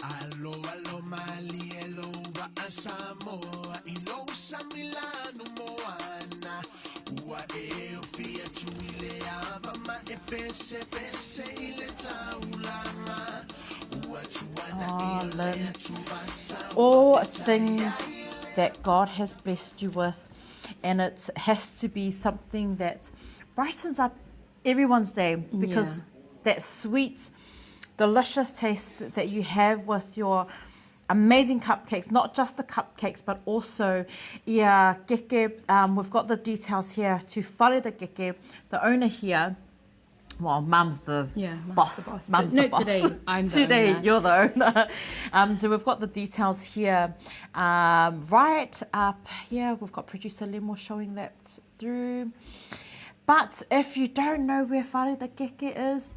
Alo, alo, Mali, elo, wa Samoa, ilo sa Milano, Moana, ua e fia tuile ava, ma e pese, pese, ile taulama, ua tuana, ile tubasa. All things that God has blessed you with, and it has to be something that brightens up everyone's day, because that sweet, delicious taste that you have with your amazing cupcakes, not just the cupcakes, but also keke. We've got the details here to Whare the Keke, the owner here. Well, Mum's the boss. Mum's the boss. Today I'm the today owner. You're the owner. So we've got the details here, right up here. We've got producer Lemo showing that through. But if you don't know where Whare the Keke is,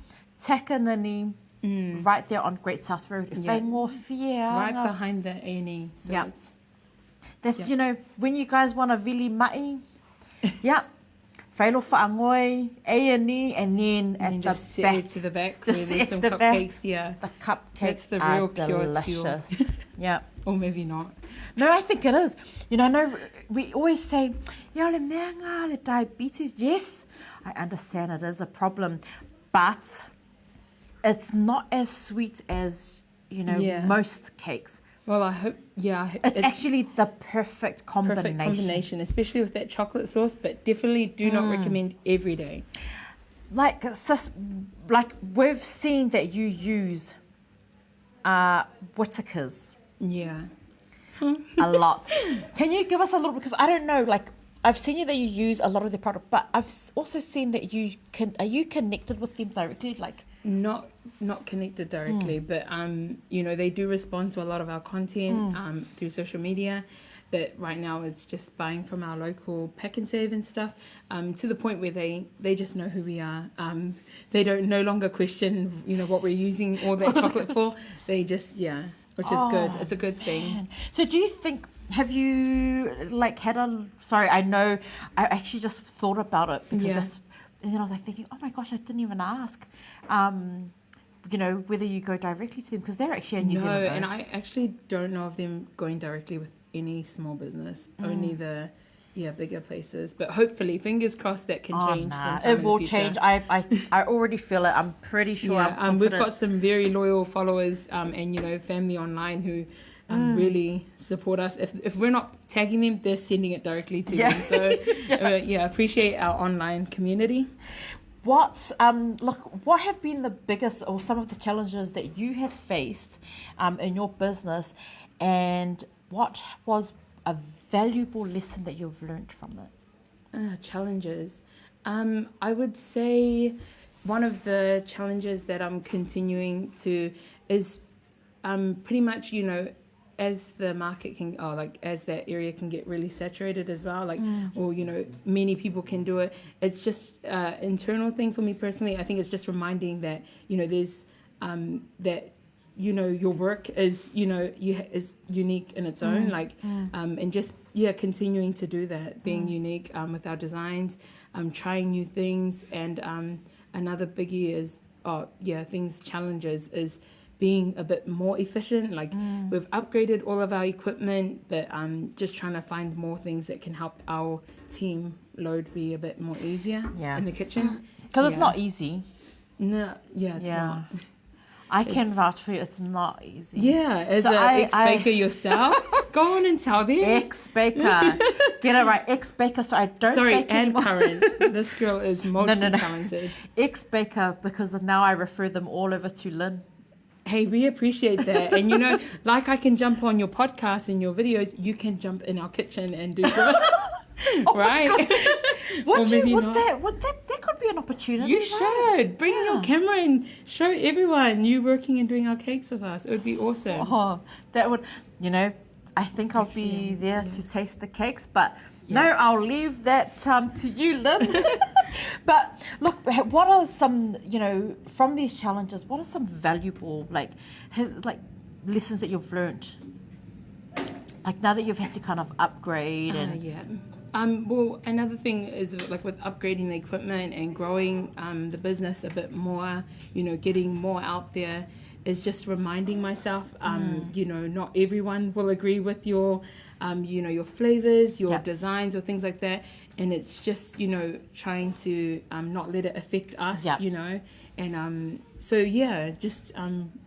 Takanini right there on Great South Road. Right behind the A&E. So Yeah. it's, That's, you know, when you guys want a vili mai, yeah, whaelo whaangoi, A&E, and then at and the just sit back, it to the back. just Where there's it's some the back. cupcakes. Yeah. The cupcakes That's the are real cure to delicious. Yeah. Or maybe not. No, I think it is. You know, no, we always say, yeah, le mea ngā, le diabetes. Yes, I understand it is a problem, but it's not as sweet as, you know, Yeah. most cakes. Well, I hope, yeah. It's actually the perfect combination. perfect combination, especially with that chocolate sauce, but definitely do not recommend every day. Like, like we've seen that you use Whittaker's Yeah. a lot. Can you give us a little, because I don't know, like, I've seen you that you use a lot of their product, but I've also seen that are you connected with them directly? Like, Not connected directly, but you know, they do respond to a lot of our content through social media. But right now it's just buying from our local pack and save and stuff, to the point where they just know who we are. They don't no longer question, you know, what we're using all that chocolate for. They just, which is good. It's a good thing. so do you think, have you like had sorry, I know, I actually just thought about it because that's, and then I was like thinking, oh my gosh, I didn't even ask, you know, whether you go directly to them, because they're actually in New Zealand. No, and I actually don't know of them going directly with any small business, only the bigger places. But hopefully, fingers crossed, that can change. Sometime It will change. I already feel it. I'm pretty sure. I'm confident. We've got some very loyal followers, and you know, family online who really support us. If we're not tagging them, they're sending it directly to them. So appreciate our online community. What have been the biggest or some of the challenges that you have faced in your business, and what was a valuable lesson that you've learned from it? Challenges. I would say one of the challenges that I'm continuing to is pretty much, you know, as the market can, as that area can get really saturated as well, or, you know, many people can do it. It's just an internal thing for me personally. I think it's just reminding that, you know, there's that, you know, your work is, you know, is unique in its own, and just, continuing to do that, being unique with our designs, trying new things. And another biggie is, challenges is being a bit more efficient. Like we've upgraded all of our equipment, but just trying to find more things that can help our team load be a bit more easier in the kitchen. Because it's not easy. No, it's not. I can vouch for you, it's not easy. Yeah, as an ex-baker yourself, go on and tell them. Ex-baker. Get it right, ex-baker, so I don't bake anymore. Current. This girl is multi-talented. Ex-baker, because now I refer them all over to Lynn. Hey, we appreciate that. And, you know, like I can jump on your podcast and your videos, you can jump in our kitchen and do some, right? That could be an opportunity. You should. Bring your camera and show everyone you working and doing our cakes with us. It would be awesome. Oh, that would, you know, I think I'll be there to taste the cakes, but no, I'll leave that to you, Lynn. But look, what are some, you know, from these challenges, what are some valuable, lessons that you've learned? Like now that you've had to kind of upgrade and... well, another thing is like with upgrading the equipment and growing the business a bit more, you know, getting more out there, is just reminding myself, you know, not everyone will agree with your, you know, your flavors, your designs or things like that. And it's just, you know, trying to not let it affect us, you know. And just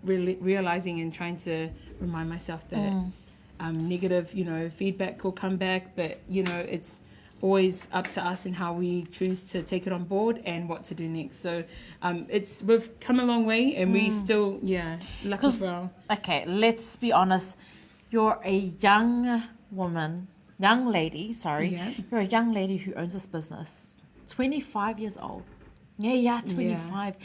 really realizing and trying to remind myself that negative, you know, feedback will come back. But, you know, it's always up to us and how we choose to take it on board and what to do next. So we've come a long way, and we still, lucky for our... Okay, let's be honest. You're a young lady, You're a young lady who owns this business. 25 years old. 25.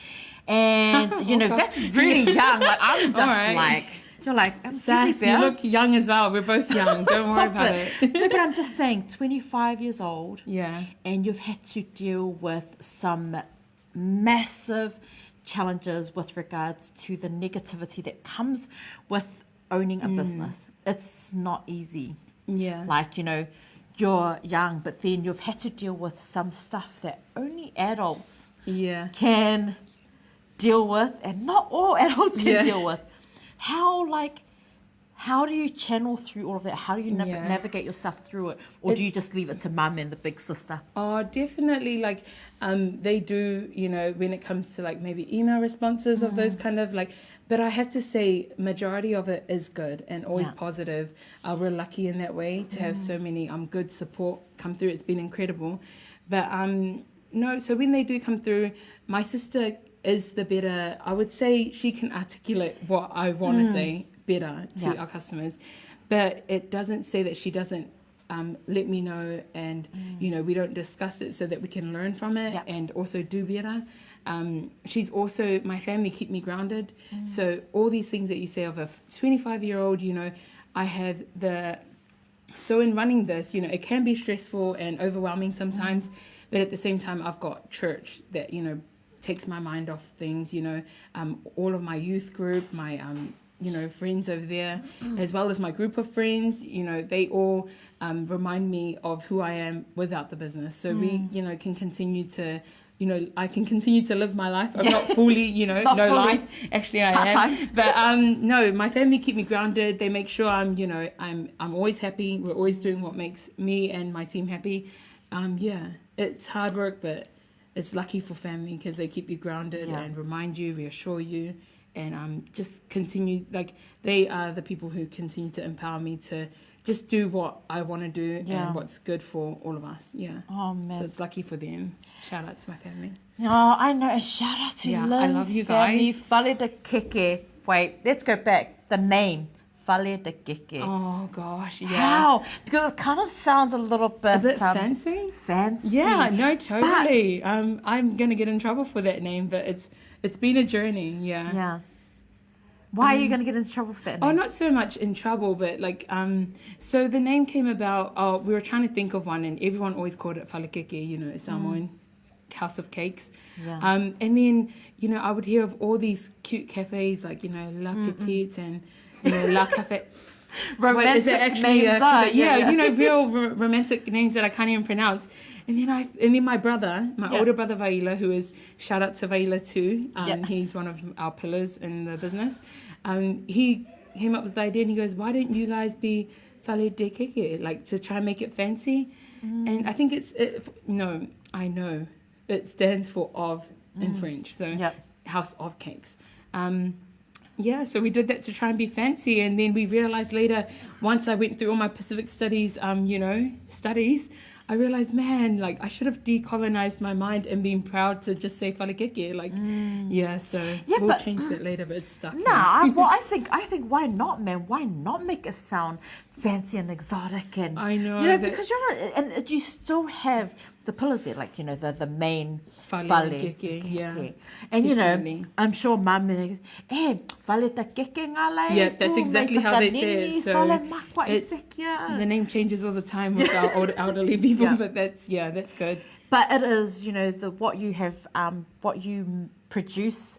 And, you know, that's really young. Like, I'm just you're like, Sass, you look young as well. We're both young. Don't worry about it. No, but I'm just saying, 25 years old. Yeah. And you've had to deal with some massive challenges with regards to the negativity that comes with owning a business. It's not easy. Yeah. Like, you're young, but then you've had to deal with some stuff that only adults can deal with, and not all adults can deal with. How do you channel through all of that? How do you navigate yourself through it? Or do you just leave it to mum and the big sister? Oh, definitely. Like, they do, when it comes to like maybe email responses of those kind of like, but I have to say majority of it is good and always positive. We're lucky in that way to have so many good support come through. It's been incredible. But no, so when they do come through, my sister is the better, I would say she can articulate what I want to say better to our customers, but it doesn't say that she doesn't let me know, and we don't discuss it so that we can learn from it and also do better. She's also, my family keep me grounded, so all these things that you say of a 25-year-old, I have so in running this, it can be stressful and overwhelming sometimes, but at the same time I've got church that takes my mind off things, all of my youth group, my friends over there, as well as my group of friends, they all remind me of who I am without the business. So we, can continue to, I can continue to live my life. I'm not fully, not no fully. Life. Actually, I am. But no, my family keep me grounded. They make sure I'm always happy. We're always doing what makes me and my team happy. It's hard work, but it's lucky for family because they keep you grounded and remind you, reassure you. And just continue, like, they are the people who continue to empower me to just do what I want to do and what's good for all of us. Oh, man. So it's lucky for them. Shout out to my family. Oh, I know. A shout out to Lynn's I love you family. guys. Fale de Keke. Wait, let's go back. The name. Fale de Keke. Oh, gosh, How? Because it kind of sounds a little bit... fancy? Fancy. Yeah, no, totally. I'm going to get in trouble for that name, but it's been a journey, Yeah. Why are you going to get into trouble for that name? Oh, not so much in trouble, but like, so the name came about, we were trying to think of one, and everyone always called it Falekeke, Samoan house of cakes. Yeah. And then, I would hear of all these cute cafes, like, La Petite and, La Cafe. Romantic names real romantic names that I can't even pronounce. And then my brother, my older brother Vaila, who is, shout out to Vaila too. He's one of our pillars in the business. He came up with the idea and he goes, why don't you guys be Fale de Keke, like to try and make it fancy? And I think I know it stands for of in French, so house of cakes. So we did that to try and be fancy, and then we realized later, once I went through all my Pacific studies, I realized, man, like I should have decolonized my mind and been proud to just say Falekeke, we'll change that later, but it's stuck. I think why not, man? Why not make it sound fancy and exotic? And I know, because and you still have the pillars there, like the main Fale Keke, and definitely. I'm sure mum is, Fale ta Keke ngale. Yeah, that's exactly how they say it. So the name changes all the time with our elderly people, but that's good. But it is, what you have, what you produce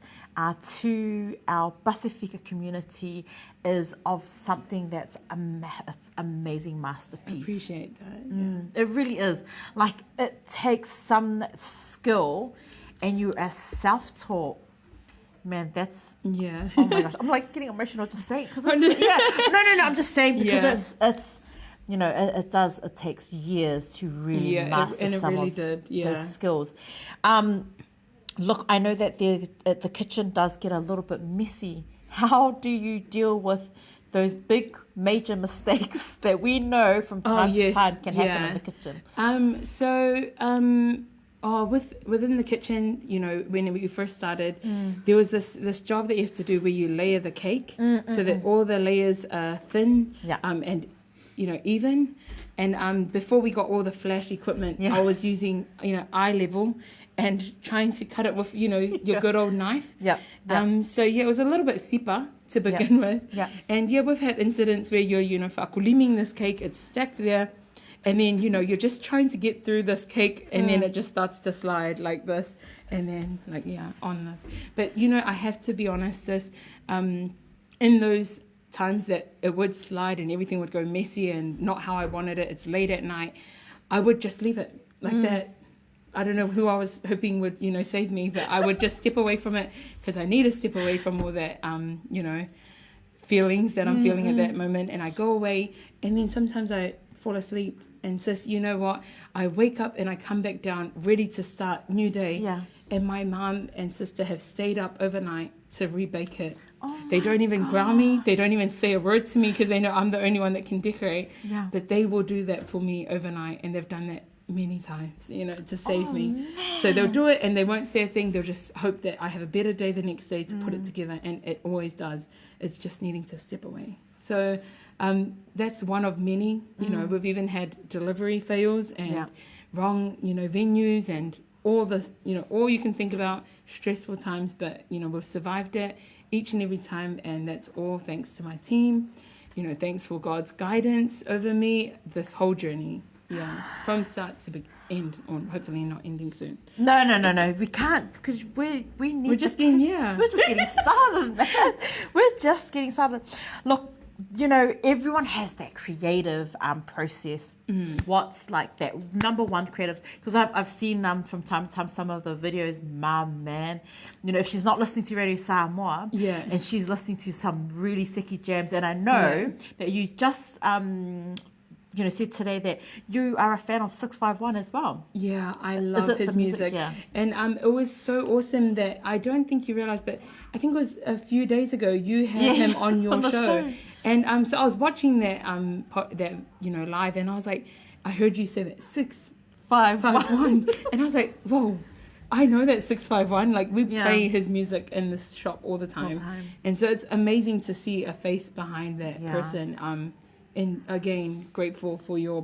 to our Pasifika community is of something that's amazing masterpiece. I appreciate that. It really is. Like, it takes some skill, and you are self-taught. Man, that's... Yeah. Oh my gosh. I'm like getting emotional just saying. Cause No, I'm just saying because it's it takes years to really master some of those skills. Look, I know that the kitchen does get a little bit messy. How do you deal with those big major mistakes that we know from time to time can happen in the kitchen? Within the kitchen, when we first started, there was this job that you have to do where you layer the cake so that all the layers are thin and even. And before we got all the flash equipment, I was using eye level and trying to cut it with your good old knife. It was a little bit sipa to begin with. And we've had incidents where you're fakuliming this cake, it's stacked there, And then, you know, you're just trying to get through this cake, and then it just starts to slide like this. And then, like, yeah, But, you know, I have to be honest, sis, in those times that it would slide and everything would go messy and not how I wanted it, it's late at night, I would just leave it like that. I don't know who I was hoping would, you know, save me, but I would just step away from it, because I need to step away from all that, you know, feelings that I'm feeling at that moment. And I go away, and then sometimes I fall asleep, and sis, you know what? I wake up and I come back down ready to start new day. Yeah. And my mom and sister have stayed up overnight to rebake it. They don't even ground me. They don't even say a word to me, because they know I'm the only one that can decorate. Yeah. But they will do that for me overnight, and they've done that many times, you know, to save me. Man. So they'll do it and they won't say a thing. They'll just hope that I have a better day the next day to put it together, and it always does. It's just needing to step away. So that's one of many. You know, we've even had delivery fails and wrong, you know, venues and all this, you know, all you can think about, stressful times, but, you know, we've survived it each and every time, and that's all thanks to my team. You know, thanks for God's guidance over me this whole journey. Yeah, from start to end, or hopefully not ending soon. No. We can't, because we need. We're just getting started, man. We're just getting started. Look, you know, everyone has that creative process. What's like that number one creatives? Because I've seen from time to time some of the videos. Man, you know, if she's not listening to Radio Samoa, and she's listening to some really sicky jams, and I know that you just you know, said today that you are a fan of 651 as well. Yeah, I love his music. Yeah. And it was so awesome that I don't think you realized, but I think it was a few days ago you had him on your show. And so I was watching that that, you know, live, and I was like, I heard you say that 651 and I was like, whoa, I know that 651. Like, we play his music in this shop all the time. And so it's amazing to see a face behind that person. And again, grateful for your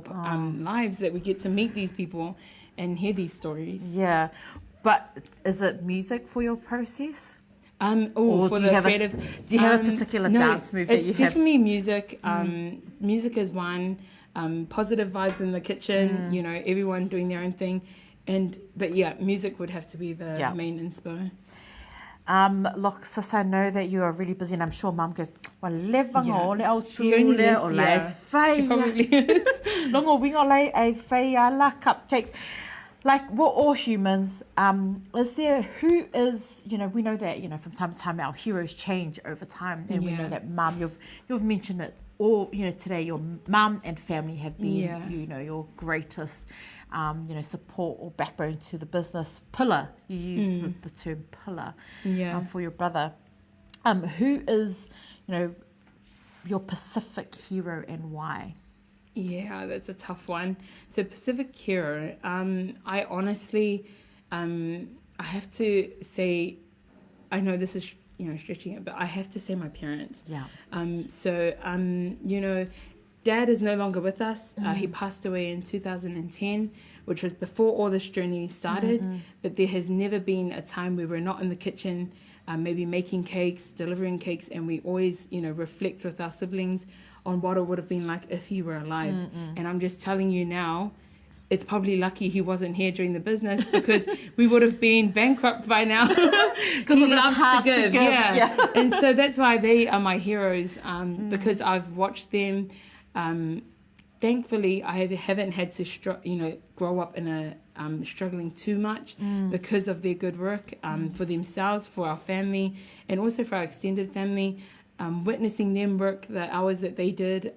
lives that we get to meet these people and hear these stories. Yeah, but is it music for your process? Or for do the you have creative. Do you have a particular dance move that you have? It's definitely music. Music is one. Positive vibes in the kitchen. You know, everyone doing their own thing, but yeah, music would have to be the main inspo. Look, sis, I know that you are really busy, and I'm sure Mum goes, well, She only left, she probably is. Longo wingo lei a whea la cupcakes. Like, we're all humans. Is there, who is, you know, we know that, you know, from time to time our heroes change over time, and we know that Mum, you've mentioned it all, you know, today your mum and family have been, you know, your greatest, you know, support or backbone to the business pillar. You use the term pillar for your brother. Who is, you know, your Pacific hero and why? Yeah, that's a tough one. So Pacific hero, I honestly, I have to say, I know this is, you know, stretching it, but I have to say my parents. Yeah. You know, Dad is no longer with us. He passed away in 2010, which was before all this journey started. But there has never been a time where we're not in the kitchen, maybe making cakes, delivering cakes, and we always, you know, reflect with our siblings on what it would have been like if he were alive. And I'm just telling you now, it's probably lucky he wasn't here during the business, because we would have been bankrupt by now. Because he loves to give. Yeah. And so that's why they are my heroes, because I've watched them. Thankfully, I haven't had to grow up in a struggling too much because of their good work for themselves, for our family, and also for our extended family. Witnessing them work, the hours that they did,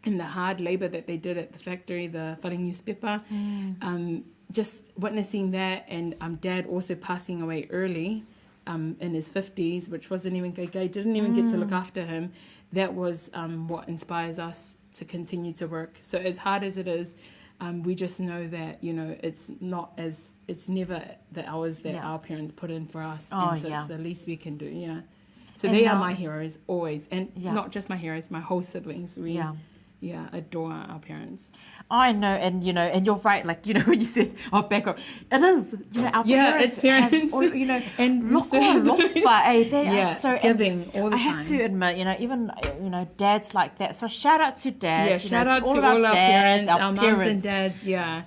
and the hard labor that they did at the factory, the whare newspaper, just witnessing that, and Dad also passing away early in his 50s, which wasn't even good. Didn't even get to look after him. That was what inspires us to continue to work. So as hard as it is, we just know that, you know, it's never the hours that our parents put in for us. And so it's the least we can do, So and they are my heroes, always. And not just my heroes, my whole siblings. adore our parents. I know, and and you're right. Like when you said background, it is. Our it's parents. Have all, and they are so giving all the I time. have to admit, even dads like that. So shout out to dads. Yeah, shout out to all our dads, parents, our mums and dads. Yeah.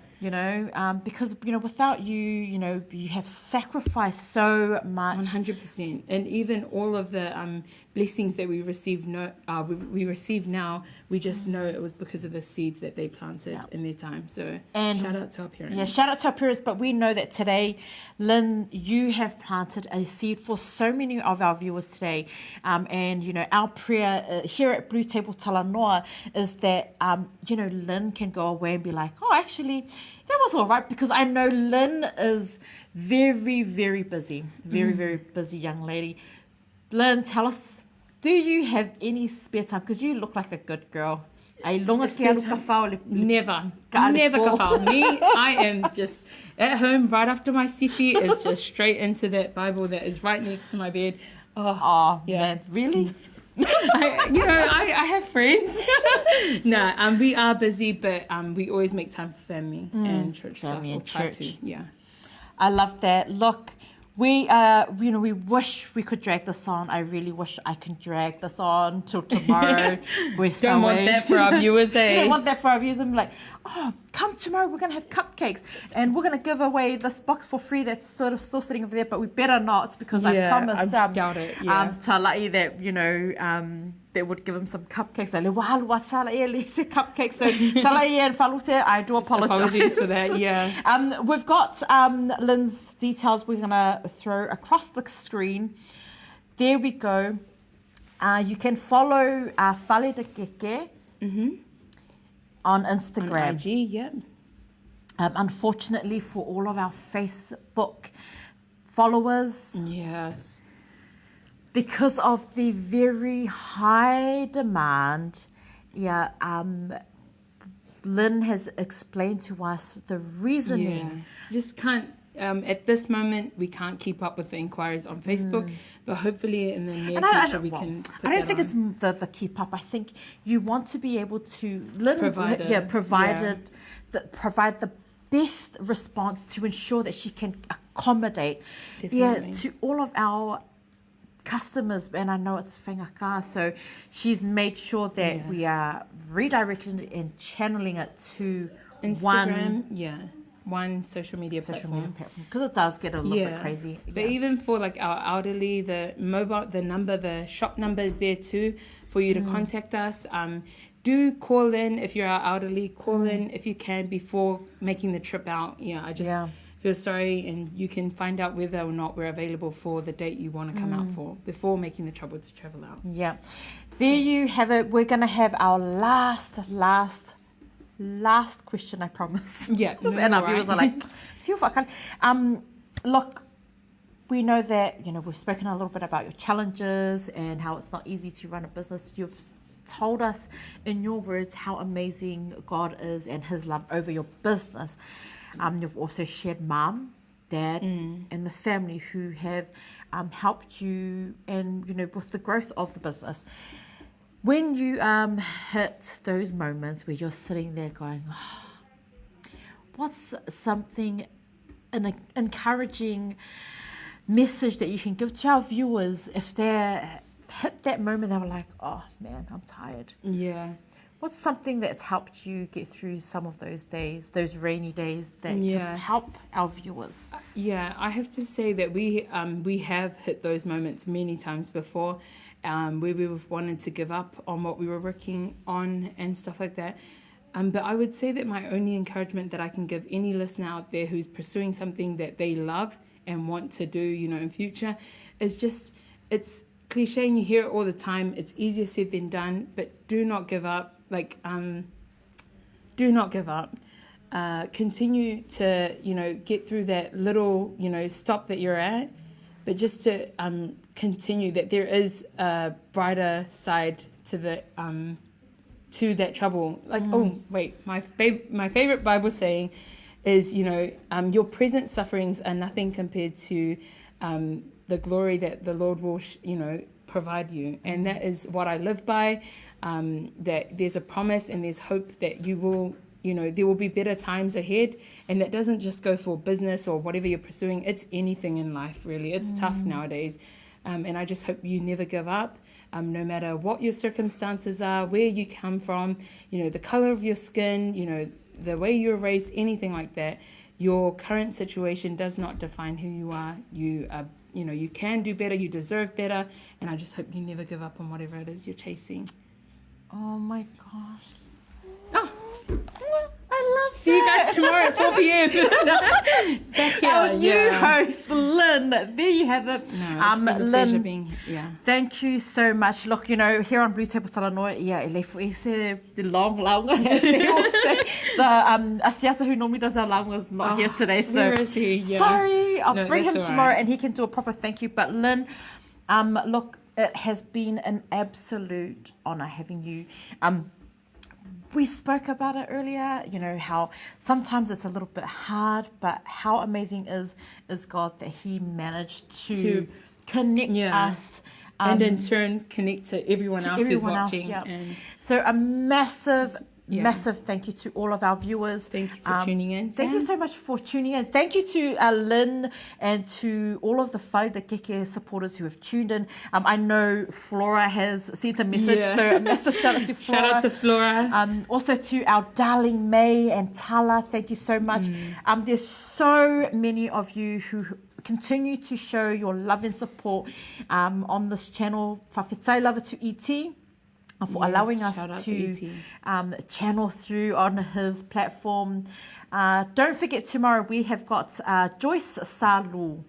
Because without you, you have sacrificed so much. 100%, and even all of the blessings that we receive, we receive now, we just know it was because of the seeds that they planted in their time. So shout out to our parents. Yeah, shout out to our parents. But we know that today, Lynn, you have planted a seed for so many of our viewers today, and our prayer here at BluTable Talanoa is that Lynn can go away and be like, oh, actually, that was all right, because I know Lynn is very, very busy. Very, very busy young lady. Lynn, tell us, do you have any spare time? Because you look like a good girl. Never kafau. Me, I am just at home right after my sipi is just straight into that Bible that is right next to my bed. Oh man, really? I have friends. No, we are busy, but we always make time for family and church stuff. Family and church. Yeah. I love that. Look, we we wish we could drag this on. I really wish I could drag this on till tomorrow. Don't want that for our viewers, eh? We don't want that for our viewers. I'm like, oh, come tomorrow. We're gonna have cupcakes and we're gonna give away this box for free. That's sort of still sitting over there, but we better not, because I promised doubt it. Talai that they would give him some cupcakes. I cupcakes. So Talai and Falute, I do apologize. Apologies for that. Yeah. We've got Lynn's details. We're gonna throw across the screen. There we go. You can follow Fale de Keke on Instagram. On IG, yeah. Unfortunately for all of our Facebook followers, yes, because of the very high demand, Lynn has explained to us the reasoning. Just can't. At this moment, we can't keep up with the inquiries on Facebook, but hopefully in the near future we can. I don't think it's the keep up. I think you want to be able to provide the best response to ensure that she can accommodate to all of our customers. And I know it's whengaka, so she's made sure that we are redirecting and channeling it to Instagram, one social media platform, because it does get a little bit crazy. But even for like our elderly, the shop number is there too for you to contact us. Do call in if you're our elderly. Call in if you can before making the trip out. I just feel sorry, and you can find out whether or not we're available for the date you want to come out for before making the trouble to travel out. Yeah, there you have it. We're gonna have our last question, I promise. Yeah, and our viewers are like, look, we know that we've spoken a little bit about your challenges and how it's not easy to run a business. You've told us in your words how amazing God is and His love over your business. You've also shared mom, dad, and the family who have helped you and with the growth of the business. When you hit those moments where you're sitting there going, what's something, an encouraging message that you can give to our viewers if they hit that moment, they were like, oh man, I'm tired. Yeah. What's something that's helped you get through some of those days, those rainy days that can help our viewers? I have to say that we have hit those moments many times before, where we've wanted to give up on what we were working on and stuff like that. But I would say that my only encouragement that I can give any listener out there who's pursuing something that they love and want to do, in future, is just, it's cliche and you hear it all the time. It's easier said than done, but do not give up. Do not give up. Continue to, get through that little, stop that you're at, but just to continue, that there is a brighter side to the to that trouble. My favorite Bible saying is, your present sufferings are nothing compared to the glory that the Lord will, provide you. And that is what I live by, that there's a promise and there's hope that you will, there will be better times ahead. And that doesn't just go for business or whatever you're pursuing. It's anything in life, really. It's tough nowadays. And I just hope you never give up, no matter what your circumstances are, where you come from, the color of your skin, the way you were raised, anything like that. Your current situation does not define who you are. You are, you can do better, you deserve better, and I just hope you never give up on whatever it is you're chasing. Oh my gosh. Oh, I love see you guys tomorrow at 4 p.m. Back here. Our new host, Lynn. There you have it. No, it's been a pleasure being, Thank you so much. Look, here on BluTable Talanoa, the long as they all say. The Asiasa who normally does our long is not here today. So where is he? Yeah. Sorry, I'll bring him tomorrow right. and he can do a proper thank you. But Lynn, look, it has been an absolute honor having you. We spoke about it earlier, how sometimes it's a little bit hard, but how amazing is God that He managed to connect us. And in turn, connect to everyone else who's watching. And so a massive thank you to all of our viewers. Thank you for tuning in. Thank you so much for tuning in. Thank you to Lynn and to all of the Whai the Keke supporters who have tuned in. I know Flora has sent a message, so a massive shout out to Flora. Shout out to Flora. Also to our darling May and Tala, thank you so much. There's so many of you who continue to show your love and support on this channel. Whawhetai lava to E.T. for allowing us to channel through on his platform. Don't forget, tomorrow we have got Joyce Salu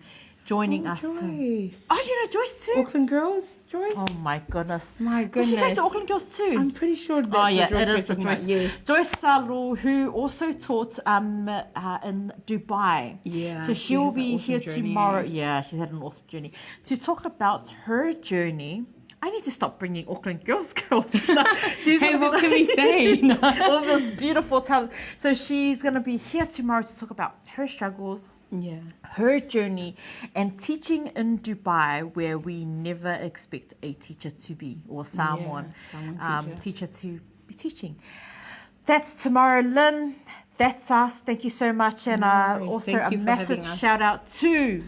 joining us. Joyce. Oh, you know Joyce too? Auckland Girls, Joyce? Oh my goodness. My goodness. Does she go to Auckland Girls too? I'm pretty sure that's it is the Joyce. Yes. Joyce Salu, who also taught in Dubai. Yeah. So she will be here journey, tomorrow. Yeah, she's had an awesome journey. To talk about her journey. I need to stop bringing Auckland Girls. Hey, what can we say? All this beautiful talent. So she's going to be here tomorrow to talk about her struggles, her journey, and teaching in Dubai, where we never expect a teacher to be, or someone teacher to be teaching. That's tomorrow, Lynn. That's us. Thank you so much. And also a massive shout out to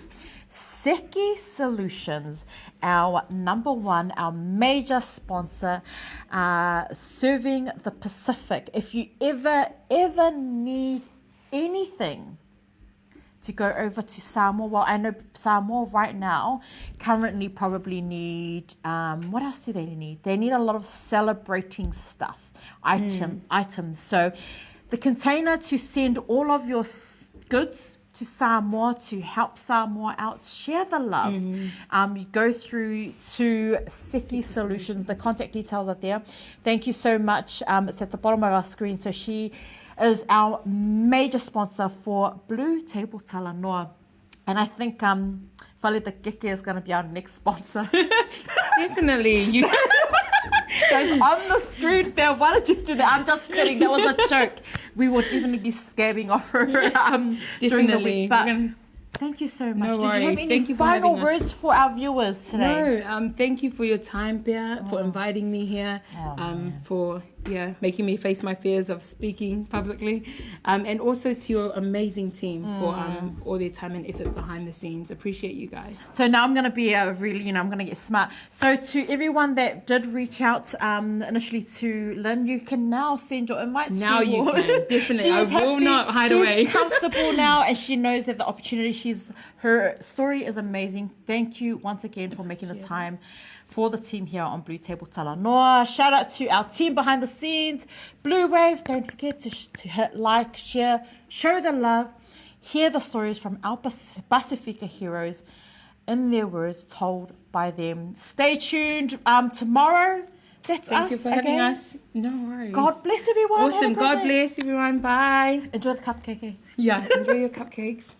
Seki Solutions, our number one, our major sponsor, serving the Pacific. If you ever need anything to go over to Samoa, well, I know Samoa right now currently probably need, what else do they need? They need a lot of celebrating stuff, items. So the container to send all of your goods to Samoa, to help Samoa out, share the love. You go through to Seki Solutions. The contact details are there. Thank you so much. It's at the bottom of our screen. So she is our major sponsor for BluTable Talanoa. And I think Whai the Keke is going to be our next sponsor. Definitely. Guys, on the screen there, why did you do that? I'm just kidding. That was a joke. We will definitely be scamming off her during the week. But thank you so much. No worries. Did you have any final words for our viewers today? No, thank you for your time, Pia, for inviting me here, for making me face my fears of speaking publicly, and also to your amazing team for all their time and effort behind the scenes. Appreciate you guys. So now I'm going to be really, I'm going to get smart. So to everyone that did reach out initially to Lynn, you can now send your invites. Now you can, definitely. I will not hide away. She's comfortable now, and she knows that the opportunity, her story is amazing. Thank you once again for making the time for the team here on BluTable Talanoa. Shout out to our team behind the scenes, Blue Wave. Don't forget to hit like, share, show the love, hear the stories from our Pacifica heroes in their words told by them. Stay tuned. Tomorrow, that's us Thank you for having again. us. No worries. God bless everyone. Awesome. God bless everyone. Bye. Enjoy the cupcake. Yeah, enjoy your cupcakes.